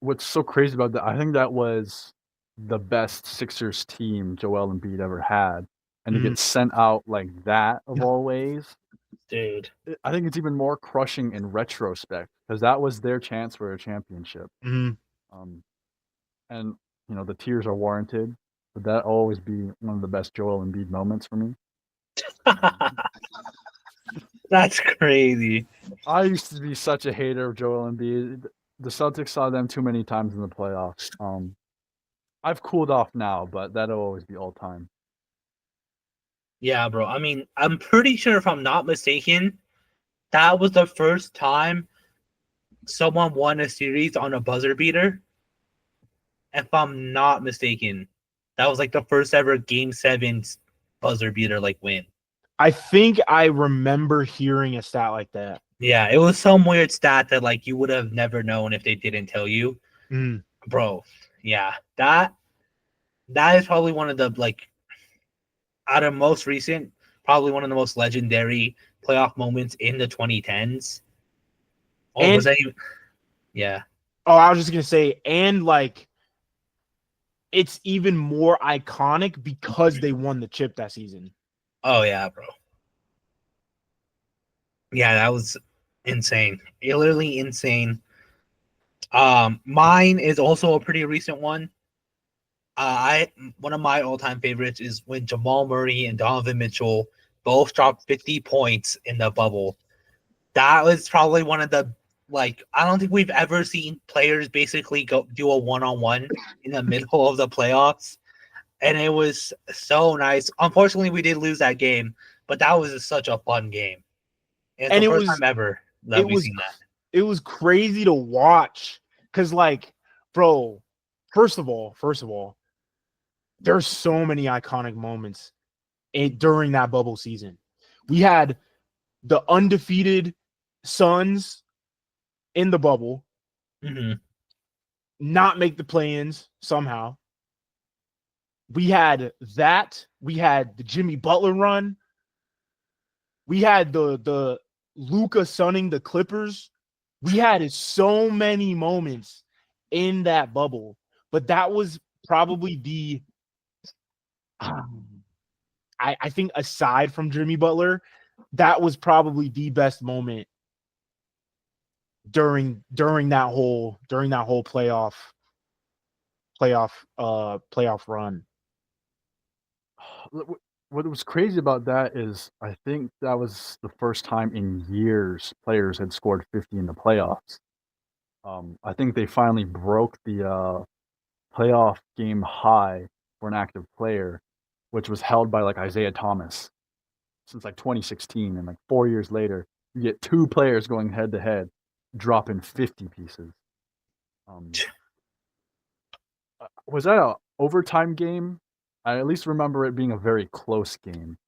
What's so crazy about that, I think that was the best Sixers team Joel Embiid ever had. And to get sent out like that, of all ways, dude, I think it's even more crushing in retrospect because that was their chance for a championship. Mm-hmm. And the tears are warranted, but that always be one of the best Joel Embiid moments for me. That's crazy. I used to be such a hater of Joel Embiid. The Celtics saw them too many times in the playoffs. I've cooled off now, but that'll always be all time. Yeah, bro. I mean, I'm pretty sure, if I'm not mistaken, that was the first time someone won a series on a buzzer beater. If I'm not mistaken, that was like the first ever Game 7 buzzer beater win. I think I remember hearing a stat like that. Yeah, it was some weird stat that you would have never known if they didn't tell you. Bro, yeah. That is probably one of the out of most recent, probably one of the most legendary playoff moments in the 2010s. Oh, and, was that even? Yeah. Oh, I was just gonna say, and it's even more iconic because they won the chip that season. Oh yeah, bro. Yeah, that was insane. Literally insane. Mine is also a pretty recent one. One of my all-time favorites is when Jamal Murray and Donovan Mitchell both dropped 50 points in the bubble. That was probably one of the I don't think we've ever seen players basically go do a one-on-one in the middle of the playoffs, and it was so nice. Unfortunately, we did lose that game, but that was such a fun game. And the first time ever that we've seen that. It was crazy to watch because, bro, first of all, there's so many iconic moments during that bubble season. We had the undefeated Suns in the bubble, not make the play-ins somehow. We had that. We had the Jimmy Butler run. We had the Luka sunning the Clippers. We had so many moments in that bubble, but that was probably I think aside from Jimmy Butler, that was probably the best moment during that whole playoff run. What was crazy about that is I think that was the first time in years players had scored 50 in the playoffs. I think they finally broke the playoff game high for an active player, which was held by like Isaiah Thomas since like 2016, and like 4 years later, you get two players going head to head, dropping 50 pieces. Was that a overtime game? I at least remember it being a very close game.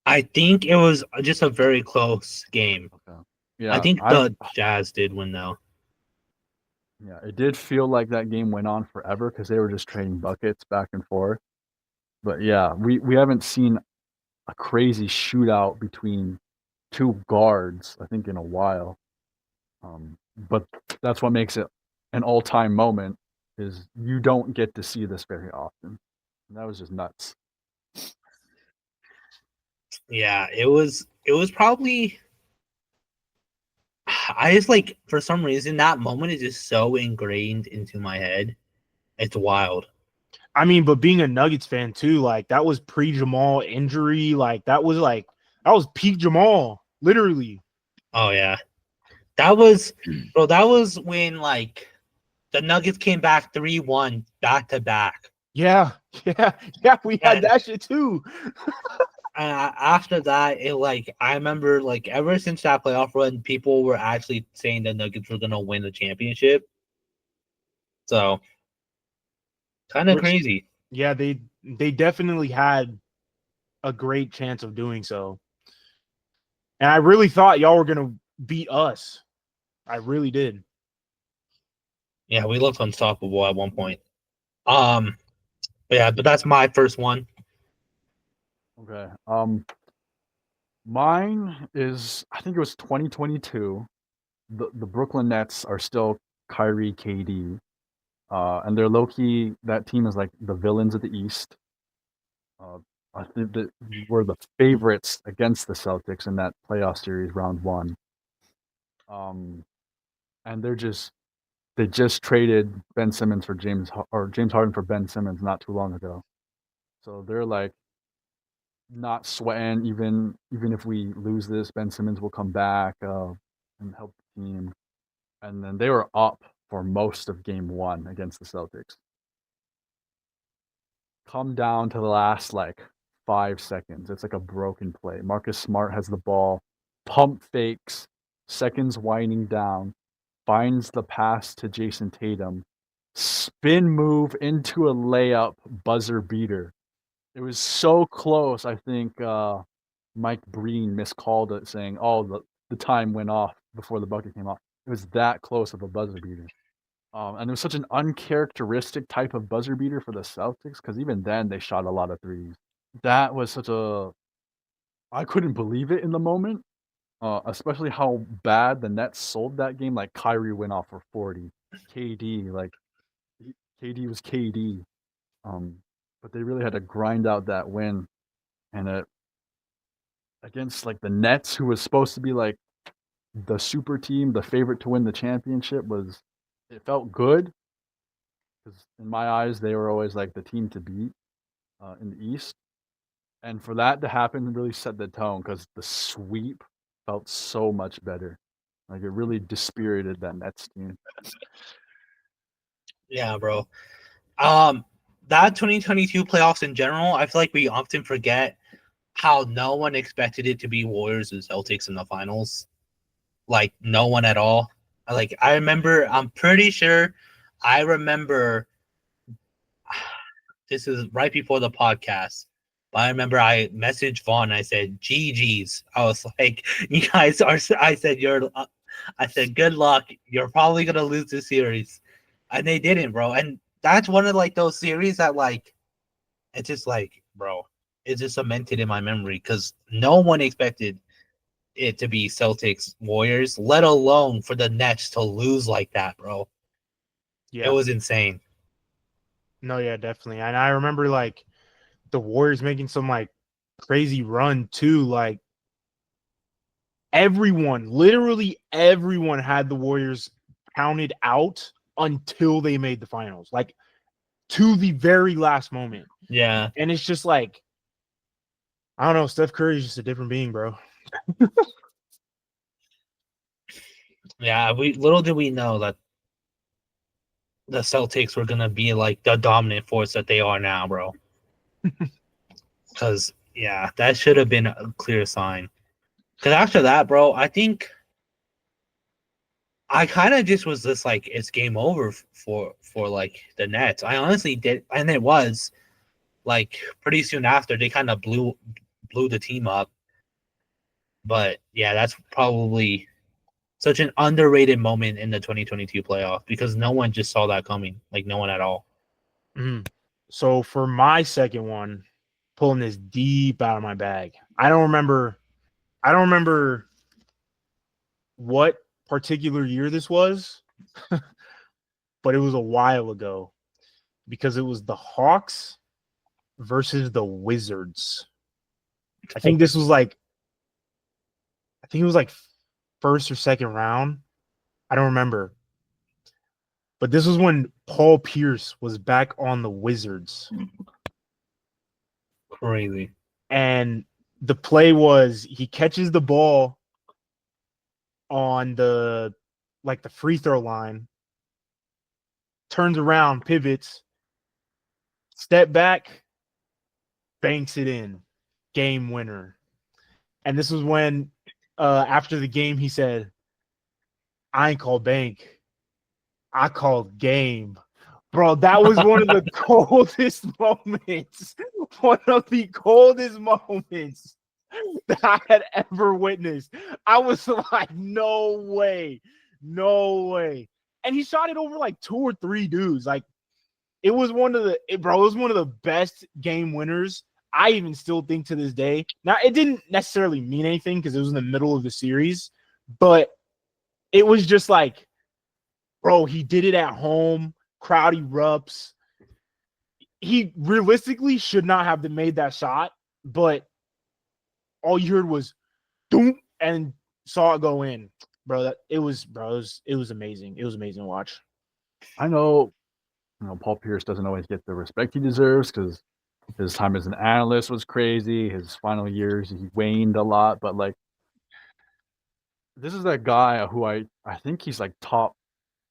I think it was just a very close game. Okay. Yeah, I think the Jazz did win though. Yeah, it did feel like that game went on forever because they were just trading buckets back and forth. But yeah, we haven't seen a crazy shootout between two guards, I think, in a while. But that's what makes it an all-time moment, is you don't get to see this very often. And that was just nuts. Yeah, it was probably, I just like, for some reason that moment is just so ingrained into my head. It's wild. I mean, but being a Nuggets fan too, like that was pre-Jamal injury, like that was peak Jamal, literally. Oh yeah. That was when like the Nuggets came back 3-1 back to back. Yeah, we had that shit too. After that, it like, I remember like ever since that playoff run, people were actually saying the Nuggets were gonna win the championship. So kind of crazy. Yeah, they definitely had a great chance of doing so. And I really thought y'all were gonna beat us. I really did. Yeah, we looked unstoppable at one point. Yeah, but that's my first one. Okay. Mine is, I think it was 2022. The Brooklyn Nets are still Kyrie, KD, and they're low key. That team is like the villains of the East. I think that we're the favorites against the Celtics in that playoff series, round one. And they just traded Ben Simmons for James Harden for Ben Simmons not too long ago. So they're like not sweating. Even if we lose this, Ben Simmons will come back and help the team. And then they were up for most of game one against the Celtics. Come down to the last like 5 seconds. It's like a broken play. Marcus Smart has the ball, pump fakes, seconds winding down, finds the pass to Jason Tatum, spin move into a layup, buzzer beater. It was so close. I think Mike Breen miscalled it, saying, "Oh, the time went off before the bucket came off." It was that close of a buzzer beater. And it was such an uncharacteristic type of buzzer beater for the Celtics, because even then they shot a lot of threes. That was I couldn't believe it in the moment, especially how bad the Nets sold that game. Like Kyrie went off for 40, KD KD was KD, but they really had to grind out that win, and it against like the Nets, who was supposed to be like the super team, the favorite to win the championship, it felt good. Because in my eyes, they were always like the team to beat in the East. And for that to happen really set the tone, because the sweep felt so much better. Like it really dispirited that Nets team. Yeah, bro. That 2022 playoffs in general, I feel like we often forget how no one expected it to be Warriors and Celtics in the finals. Like no one at all. Like I'm pretty sure I remember this is right before the podcast, but I remember I messaged Vaughn. I said, "GG's." I was like, "You guys are." I said, I said, "Good luck. You're probably gonna lose this series," and they didn't, bro. And that's one of like those series that like, it's just like, bro, it's just cemented in my memory because no one expected it to be Celtics Warriors, let alone for the Nets to lose like that, bro. Yeah. It was insane. No, yeah, definitely. And I remember like the Warriors making some like crazy run too. Like literally everyone had the Warriors counted out until they made the finals, like to the very last moment. Yeah. And it's just like, I don't know, Steph Curry is just a different being, bro. Yeah, little did we know that the Celtics were gonna be like the dominant force that they are now, bro. Because yeah, that should have been a clear sign. Because after that, bro, I think I kind of just was just like, it's game over for like the Nets. I honestly did, and it was like pretty soon after they kind of blew the team up. But yeah, that's probably such an underrated moment in the 2022 playoff because no one just saw that coming, like no one at all. Mm-hmm. So for my second one, pulling this deep out of my bag. I don't remember what particular year this was, but it was a while ago because it was the Hawks versus the Wizards. I think it was like first or second round. I don't remember. But this was when Paul Pierce was back on the Wizards. Crazy. And the play was he catches the ball on the free throw line, turns around, pivots, step back, banks it in. Game winner. And this was when after the game he said, I ain't called bank. I called game. Bro, that was one of the coldest moments. One of the coldest moments that I had ever witnessed. I was like, no way. No way. And he shot it over like 2 or 3 dudes. Like, it was one of the best game winners. I even still think to this day. Now, it didn't necessarily mean anything because it was in the middle of the series, but it was just like, bro, he did it at home. Crowd erupts. He realistically should not have made that shot, but all you heard was doom and saw it go in. Bro, it was amazing. It was amazing to watch. I know, Paul Pierce doesn't always get the respect he deserves because his time as an analyst was crazy. His final years, he waned a lot, but like, this is that guy who I think he's like top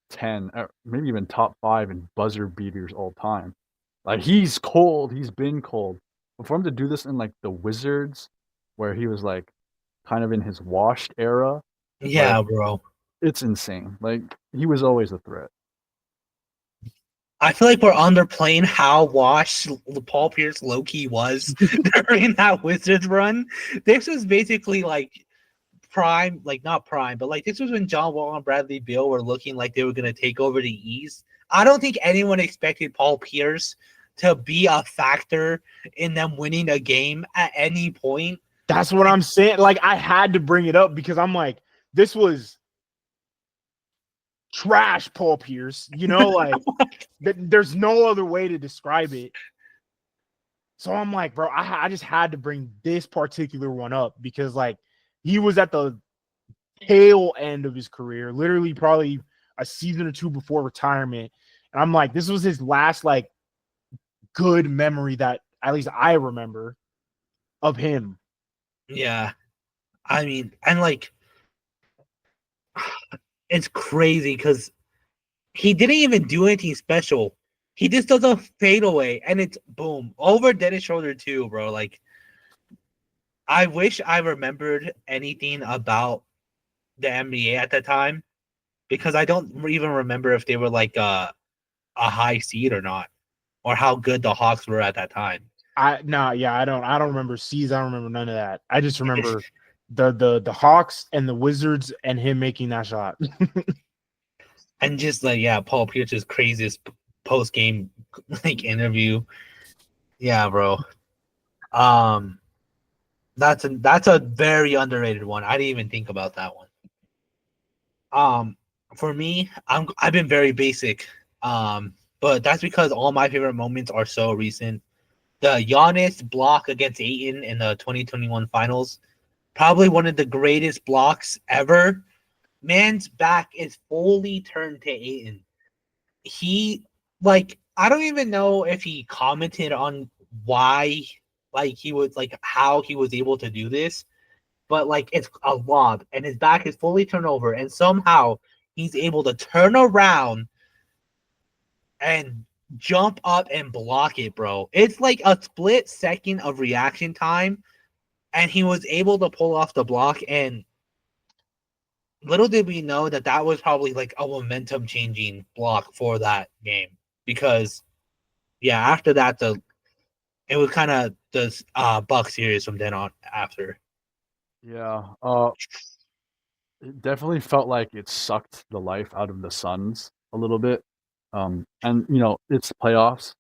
10, or maybe even top 5 in buzzer beaters all time. Like, he's cold. He's been cold. But for him to do this in like the Wizards, where he was like kind of in his washed era, Yeah, like, bro. it's insane. Like, he was always a threat. I feel like we're underplaying how washed Paul Pierce low-key was during that Wizards run. This was basically like prime, like not prime, but like this was when John Wall and Bradley Beal were looking like they were going to take over the East. I don't think anyone expected Paul Pierce to be a factor in them winning a game at any point. That's what I'm saying. Like, I had to bring it up because I'm like, this was trash Paul Pierce, like there's no other way to describe it. So I'm like, bro, I just had to bring this particular one up because like he was at the tail end of his career, literally probably a season or 2 before retirement. And I'm like, this was his last like good memory that at least I remember of him. Yeah. I mean, and like it's crazy because he didn't even do anything special. He just does a fadeaway, and it's boom over Dennis Schroeder too, bro. Like, I wish I remembered anything about the NBA at that time because I don't even remember if they were like a high seed or not, or how good the Hawks were at that time. I don't remember seeds. I don't remember none of that. I just remember the Hawks and the Wizards and him making that shot. And just like, yeah, Paul Pierce's craziest post game like interview. Yeah, bro. That's a very underrated one. I didn't even think about that one. For me, I've been very basic. But that's because all my favorite moments are so recent. the Giannis block against Ayton in the 2021 finals, probably one of the greatest blocks ever. Man's back is fully turned to Ayton. He, like, I don't even know if he commented on why, like, he was, like, how he was able to do this, but, like, it's a lob, and his back is fully turned over, and somehow he's able to turn around and jump up and block it, bro. It's like a split second of reaction time, and he was able to pull off the block. And little did we know that that was probably like a momentum changing block for that game, because yeah, after that it was kind of the Buck series from then on after. Yeah. It definitely felt like it sucked the life out of the Suns a little bit. And it's playoffs.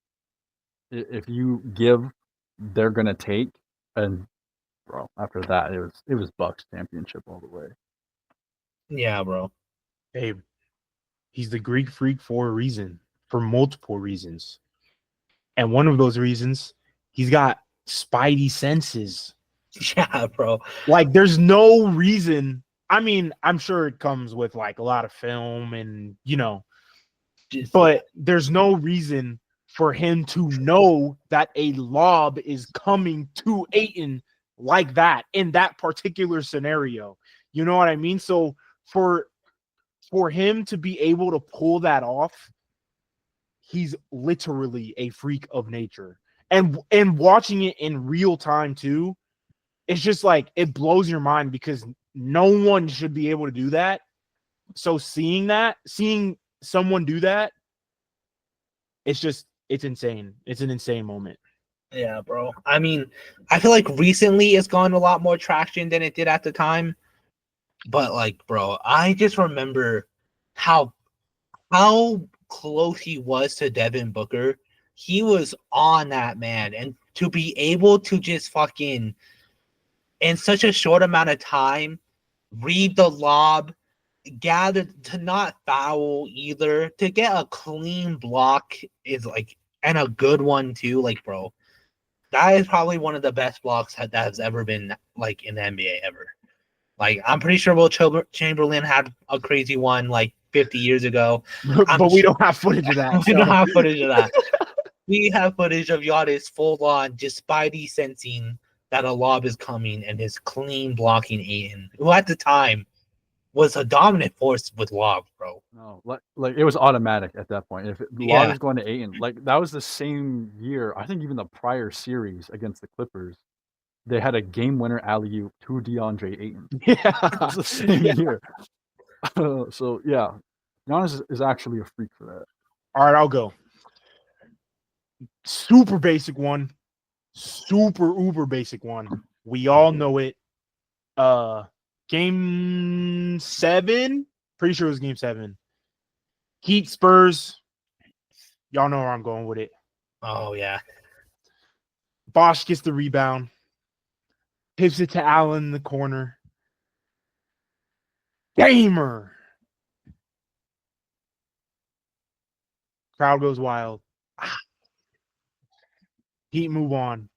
If you give, they're gonna take. And bro, after that, it was Bucks championship all the way. Yeah, bro. Hey, he's the Greek freak for a reason, for multiple reasons. And one of those reasons, he's got spidey senses. Yeah, bro. Like, there's no reason. I mean, I'm sure it comes with like a lot of film and, but there's no reason for him to know that a lob is coming to Ayton like that in that particular scenario. You know what I mean? So for him to be able to pull that off, he's literally a freak of nature. And watching it in real time too, it's just like it blows your mind because no one should be able to do that. So seeing someone do that, it's insane. It's an insane moment. Yeah, bro. I mean, I feel like recently it's gotten a lot more traction than it did at the time. But like, bro, I just remember how close he was to Devin Booker. He was on that, man. And to be able to just fucking in such a short amount of time read the lob, gather to not foul either, to get a clean block is like, and a good one too. Like, bro, that is probably one of the best blocks that has ever been like in the NBA ever. Like, I'm pretty sure Will Chamberlain had a crazy one like 50 years ago. But we don't have footage of that. We don't have footage of that. We have footage of Giannis full on just spidey sensing that a lob is coming and his clean blocking Ayton, who at the time was a dominant force with lob, bro. No, like it was automatic at that point. If lob is going to Ayton, like that was the same year. I think even the prior series against the Clippers, they had a game winner alley oop to DeAndre Ayton. Yeah, it was the same year. So yeah, Giannis is actually a freak for that. All right, I'll go. Super basic one. Super uber basic one. We all know it. Game 7. Pretty sure it was game 7. Heat Spurs. Y'all know where I'm going with it. Oh yeah. Bosch gets the rebound. Tips it to Allen in the corner. Gamer. Crowd goes wild. Heat move on.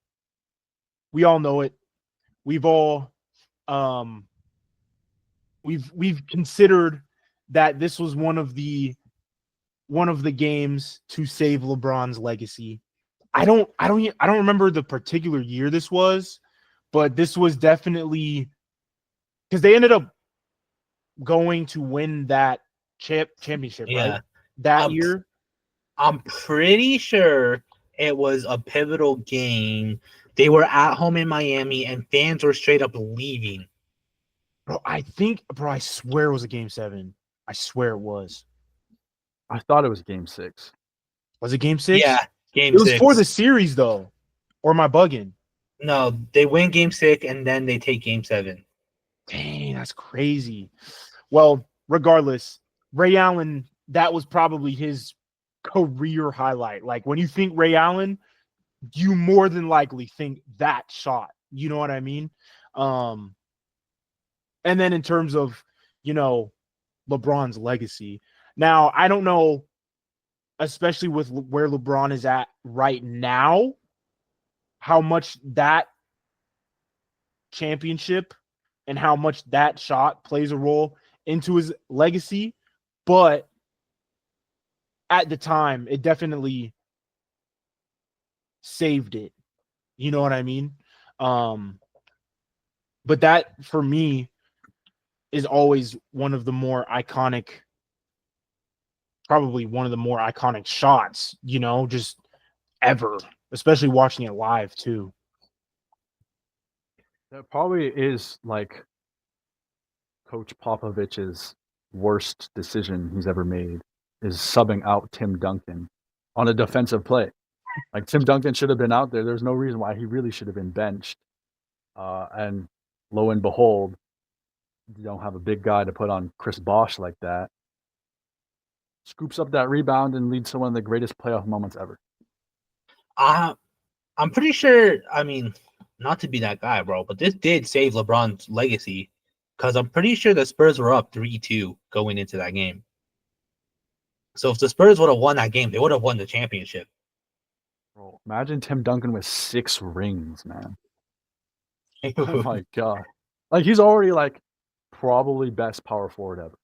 We all know it. We've all we've considered that this was one of the games to save LeBron's legacy. I don't remember the particular year this was, but this was definitely because they ended up going to win that championship, right? That year. I'm pretty sure it was a pivotal game. They were at home in Miami, and fans were straight up leaving. Bro, I swear it was a game 7. I swear it was. I thought it was game 6. Was it game 6? Yeah, game 6. It was for the series, though. Or am I bugging? No, they win game 6, and then they take game 7. Dang, that's crazy. Well, regardless, Ray Allen, that was probably his career highlight. Like, when you think Ray Allen, you more than likely think that shot. You know what I mean? And then in terms of, LeBron's legacy. Now, I don't know, especially with where LeBron is at right now, how much that championship and how much that shot plays a role into his legacy, but at the time, it definitely saved it. You know what I mean? But that for me is always one of the more iconic, probably one of the more iconic shots, just ever, especially watching it live too. That probably is like Coach Popovich's worst decision he's ever made is subbing out Tim Duncan on a defensive play. Like Tim Duncan should have been out there. There's no reason why he really should have been benched. And lo and behold, you don't have a big guy to put on Chris Bosh like that. Scoops up that rebound and leads to one of the greatest playoff moments ever. I'm pretty sure, I mean, not to be that guy, bro, but this did save LeBron's legacy because I'm pretty sure the Spurs were up 3-2 going into that game. So if the Spurs would have won that game, they would have won the championship. Bro, imagine Tim Duncan with 6 rings, man. Oh my God. Like, he's already, like, probably best power forward ever.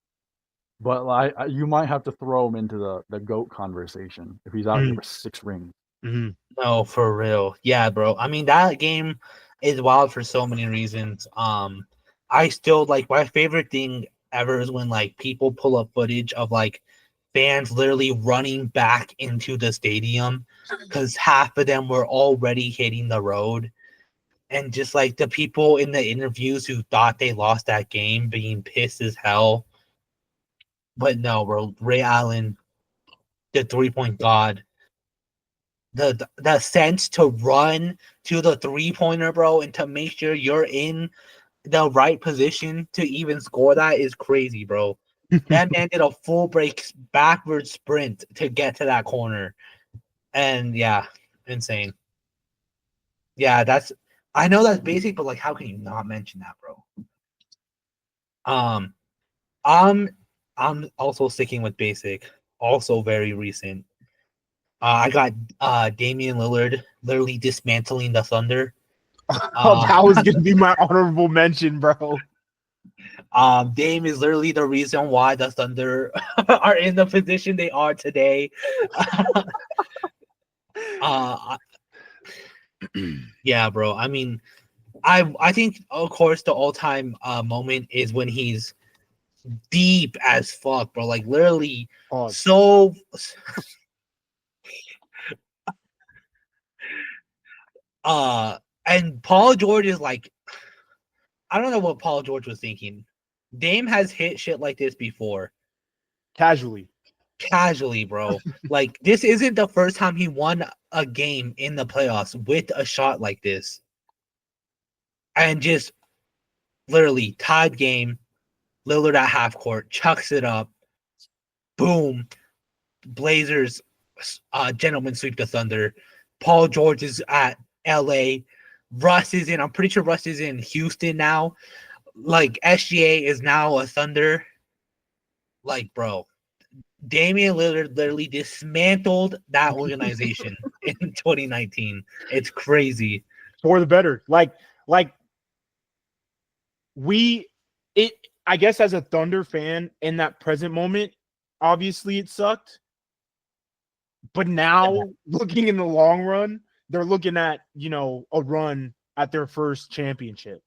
But, like, you might have to throw him into the GOAT conversation if he's out here with 6 rings. Mm-hmm. No, for real. Yeah, bro. I mean, that game is wild for so many reasons. I still, like, my favorite thing ever is when, like, people pull up footage of, like, fans literally running back into the stadium because half of them were already hitting the road. And just like the people in the interviews who thought they lost that game being pissed as hell. But no, bro, Ray Allen, the 3-point god. The sense to run to the 3-pointer, bro, and to make sure you're in the right position to even score that is crazy, bro. That man did a full break backward sprint to get to that corner. And yeah, insane. Yeah, I know that's basic, but like how can you not mention that, bro? I'm also sticking with basic, also very recent. I got Damian Lillard literally dismantling the Thunder. That was gonna be my honorable mention, bro. Dame is literally the reason why the Thunder are in the position they are today. Yeah, bro. I mean, I think of course the all-time moment is when he's deep as fuck, bro. Like literally so. And Paul George is like, I don't know what Paul George was thinking. Dame has hit shit like this before. Casually, bro. Like, this isn't the first time he won a game in the playoffs with a shot like this. And just literally tied game, Lillard at half court, chucks it up. Boom. Blazers, gentlemen sweep the Thunder. Paul George is at LA. Russ is in. I'm pretty sure Russ is in Houston now. Like, SGA is now a Thunder. Like, bro, Damian Lillard literally dismantled that organization in 2019. It's crazy. For the better. I guess as a Thunder fan in that present moment, obviously it sucked. But now, looking in the long run, they're looking at, a run at their first championship.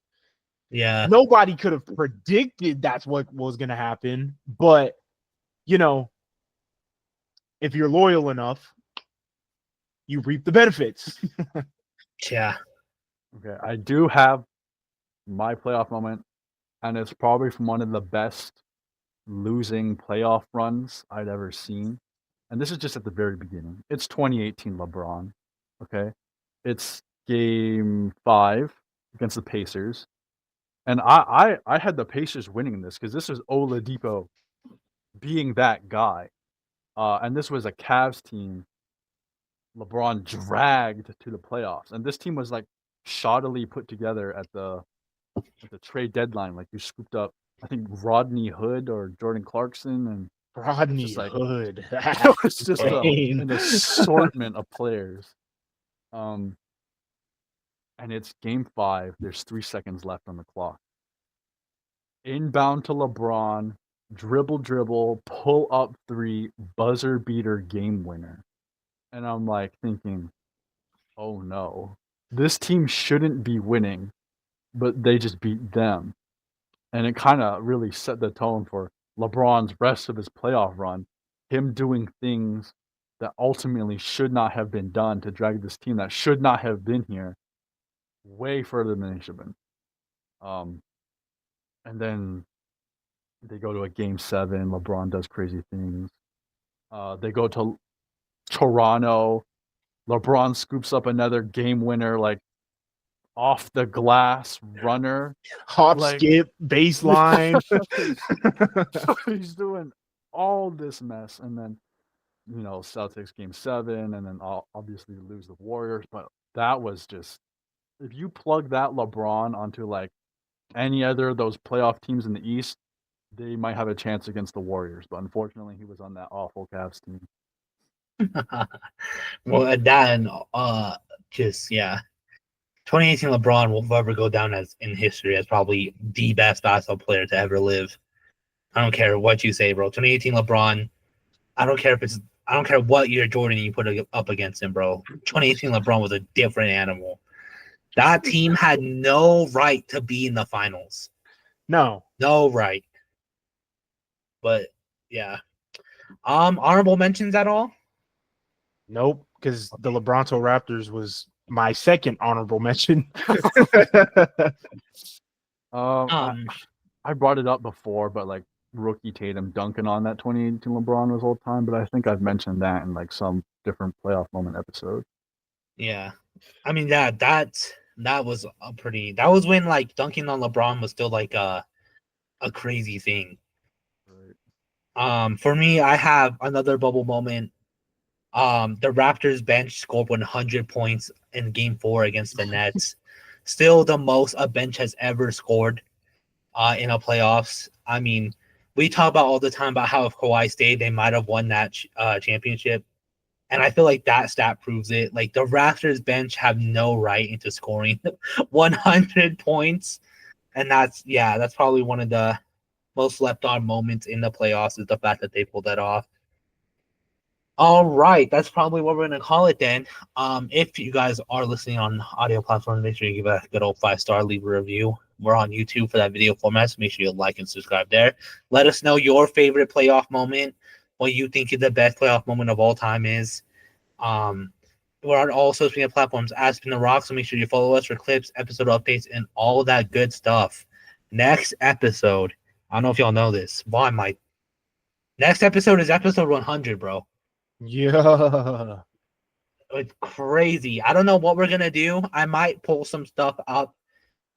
Yeah. Nobody could have predicted that's what was going to happen. But, if you're loyal enough, you reap the benefits. Yeah. Okay, I do have my playoff moment, and it's probably from one of the best losing playoff runs I'd ever seen. And this is just at the very beginning. It's 2018 LeBron. Okay. It's game 5 against the Pacers. And I had the Pacers winning this because this was Oladipo being that guy. And this was a Cavs team LeBron dragged to the playoffs. And this team was like shoddily put together at the trade deadline. Like you scooped up, I think, Rodney Hood or Jordan Clarkson, and Rodney Hood. It was just an assortment of players. and it's game 5. There's 3 seconds left on the clock. Inbound to LeBron, dribble, pull up 3, buzzer beater, game winner. And I'm like thinking, oh no, this team shouldn't be winning, but they just beat them. And it kind of really set the tone for LeBron's rest of his playoff run, him doing things that ultimately should not have been done to drag this team that should not have been here way further than they should have been. And then they go to a game 7. LeBron does crazy things. They go to Toronto. LeBron scoops up another game winner, like off the glass runner. Hop, Like- skip, baseline. He's doing all this mess. And then, Celtics game 7, and then obviously lose the Warriors. But that was just, if you plug that LeBron onto like any other of those playoff teams in the East, they might have a chance against the Warriors. But unfortunately, he was on that awful Cavs team. Well, that and just yeah, 2018 LeBron will forever go down as in history as probably the best basketball player to ever live. I don't care what you say, bro. 2018 LeBron. I don't care what year Jordan you put up against him, bro. 2018 LeBron was a different animal. That team had no right to be in the finals. No. No right. But yeah. Honorable mentions at all? Nope, because the LeBronto Raptors was my second honorable mention. I brought it up before, but like rookie Tatum dunking on that 2018 LeBron was old time, but I think I've mentioned that in like some different playoff moment episode. Yeah. I mean that was a pretty, that was when like dunking on LeBron was still like a crazy thing. Right. For me, I have another bubble moment. The Raptors bench scored 100 points in game 4 against the Nets. Still the most a bench has ever scored in a playoffs. I mean, we talk about all the time about how if Kawhi stayed, they might have won that championship. And I feel like that stat proves it. Like the Raptors bench have no right into scoring 100 points. And that's probably one of the most slept on moments in the playoffs is the fact that they pulled that off. All right, that's probably what we're gonna call it then. If you guys are listening on audio platforms, make sure you give a good old 5-star, leave a review. We're on YouTube for that video format, so make sure you like and subscribe there. Let us know your favorite playoff moment, what you think the best playoff moment of all time is. We're on all social media platforms as Spin the Rock, so make sure you follow us for clips, episode updates, and all that good stuff. Next episode, I don't know if y'all know this. Why, Mike? Next episode is episode 100, bro. Yeah. It's crazy. I don't know what we're gonna do. I might pull some stuff up,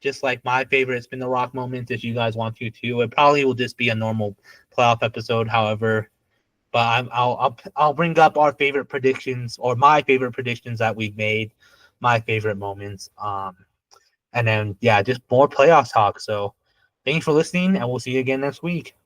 just like my favorite Spin the Rock moments, if you guys want to too. It probably will just be a normal playoff episode, however. But I'll bring up our favorite predictions or my favorite predictions that we've made, my favorite moments. And then just more playoff talk. So thanks for listening, and we'll see you again next week.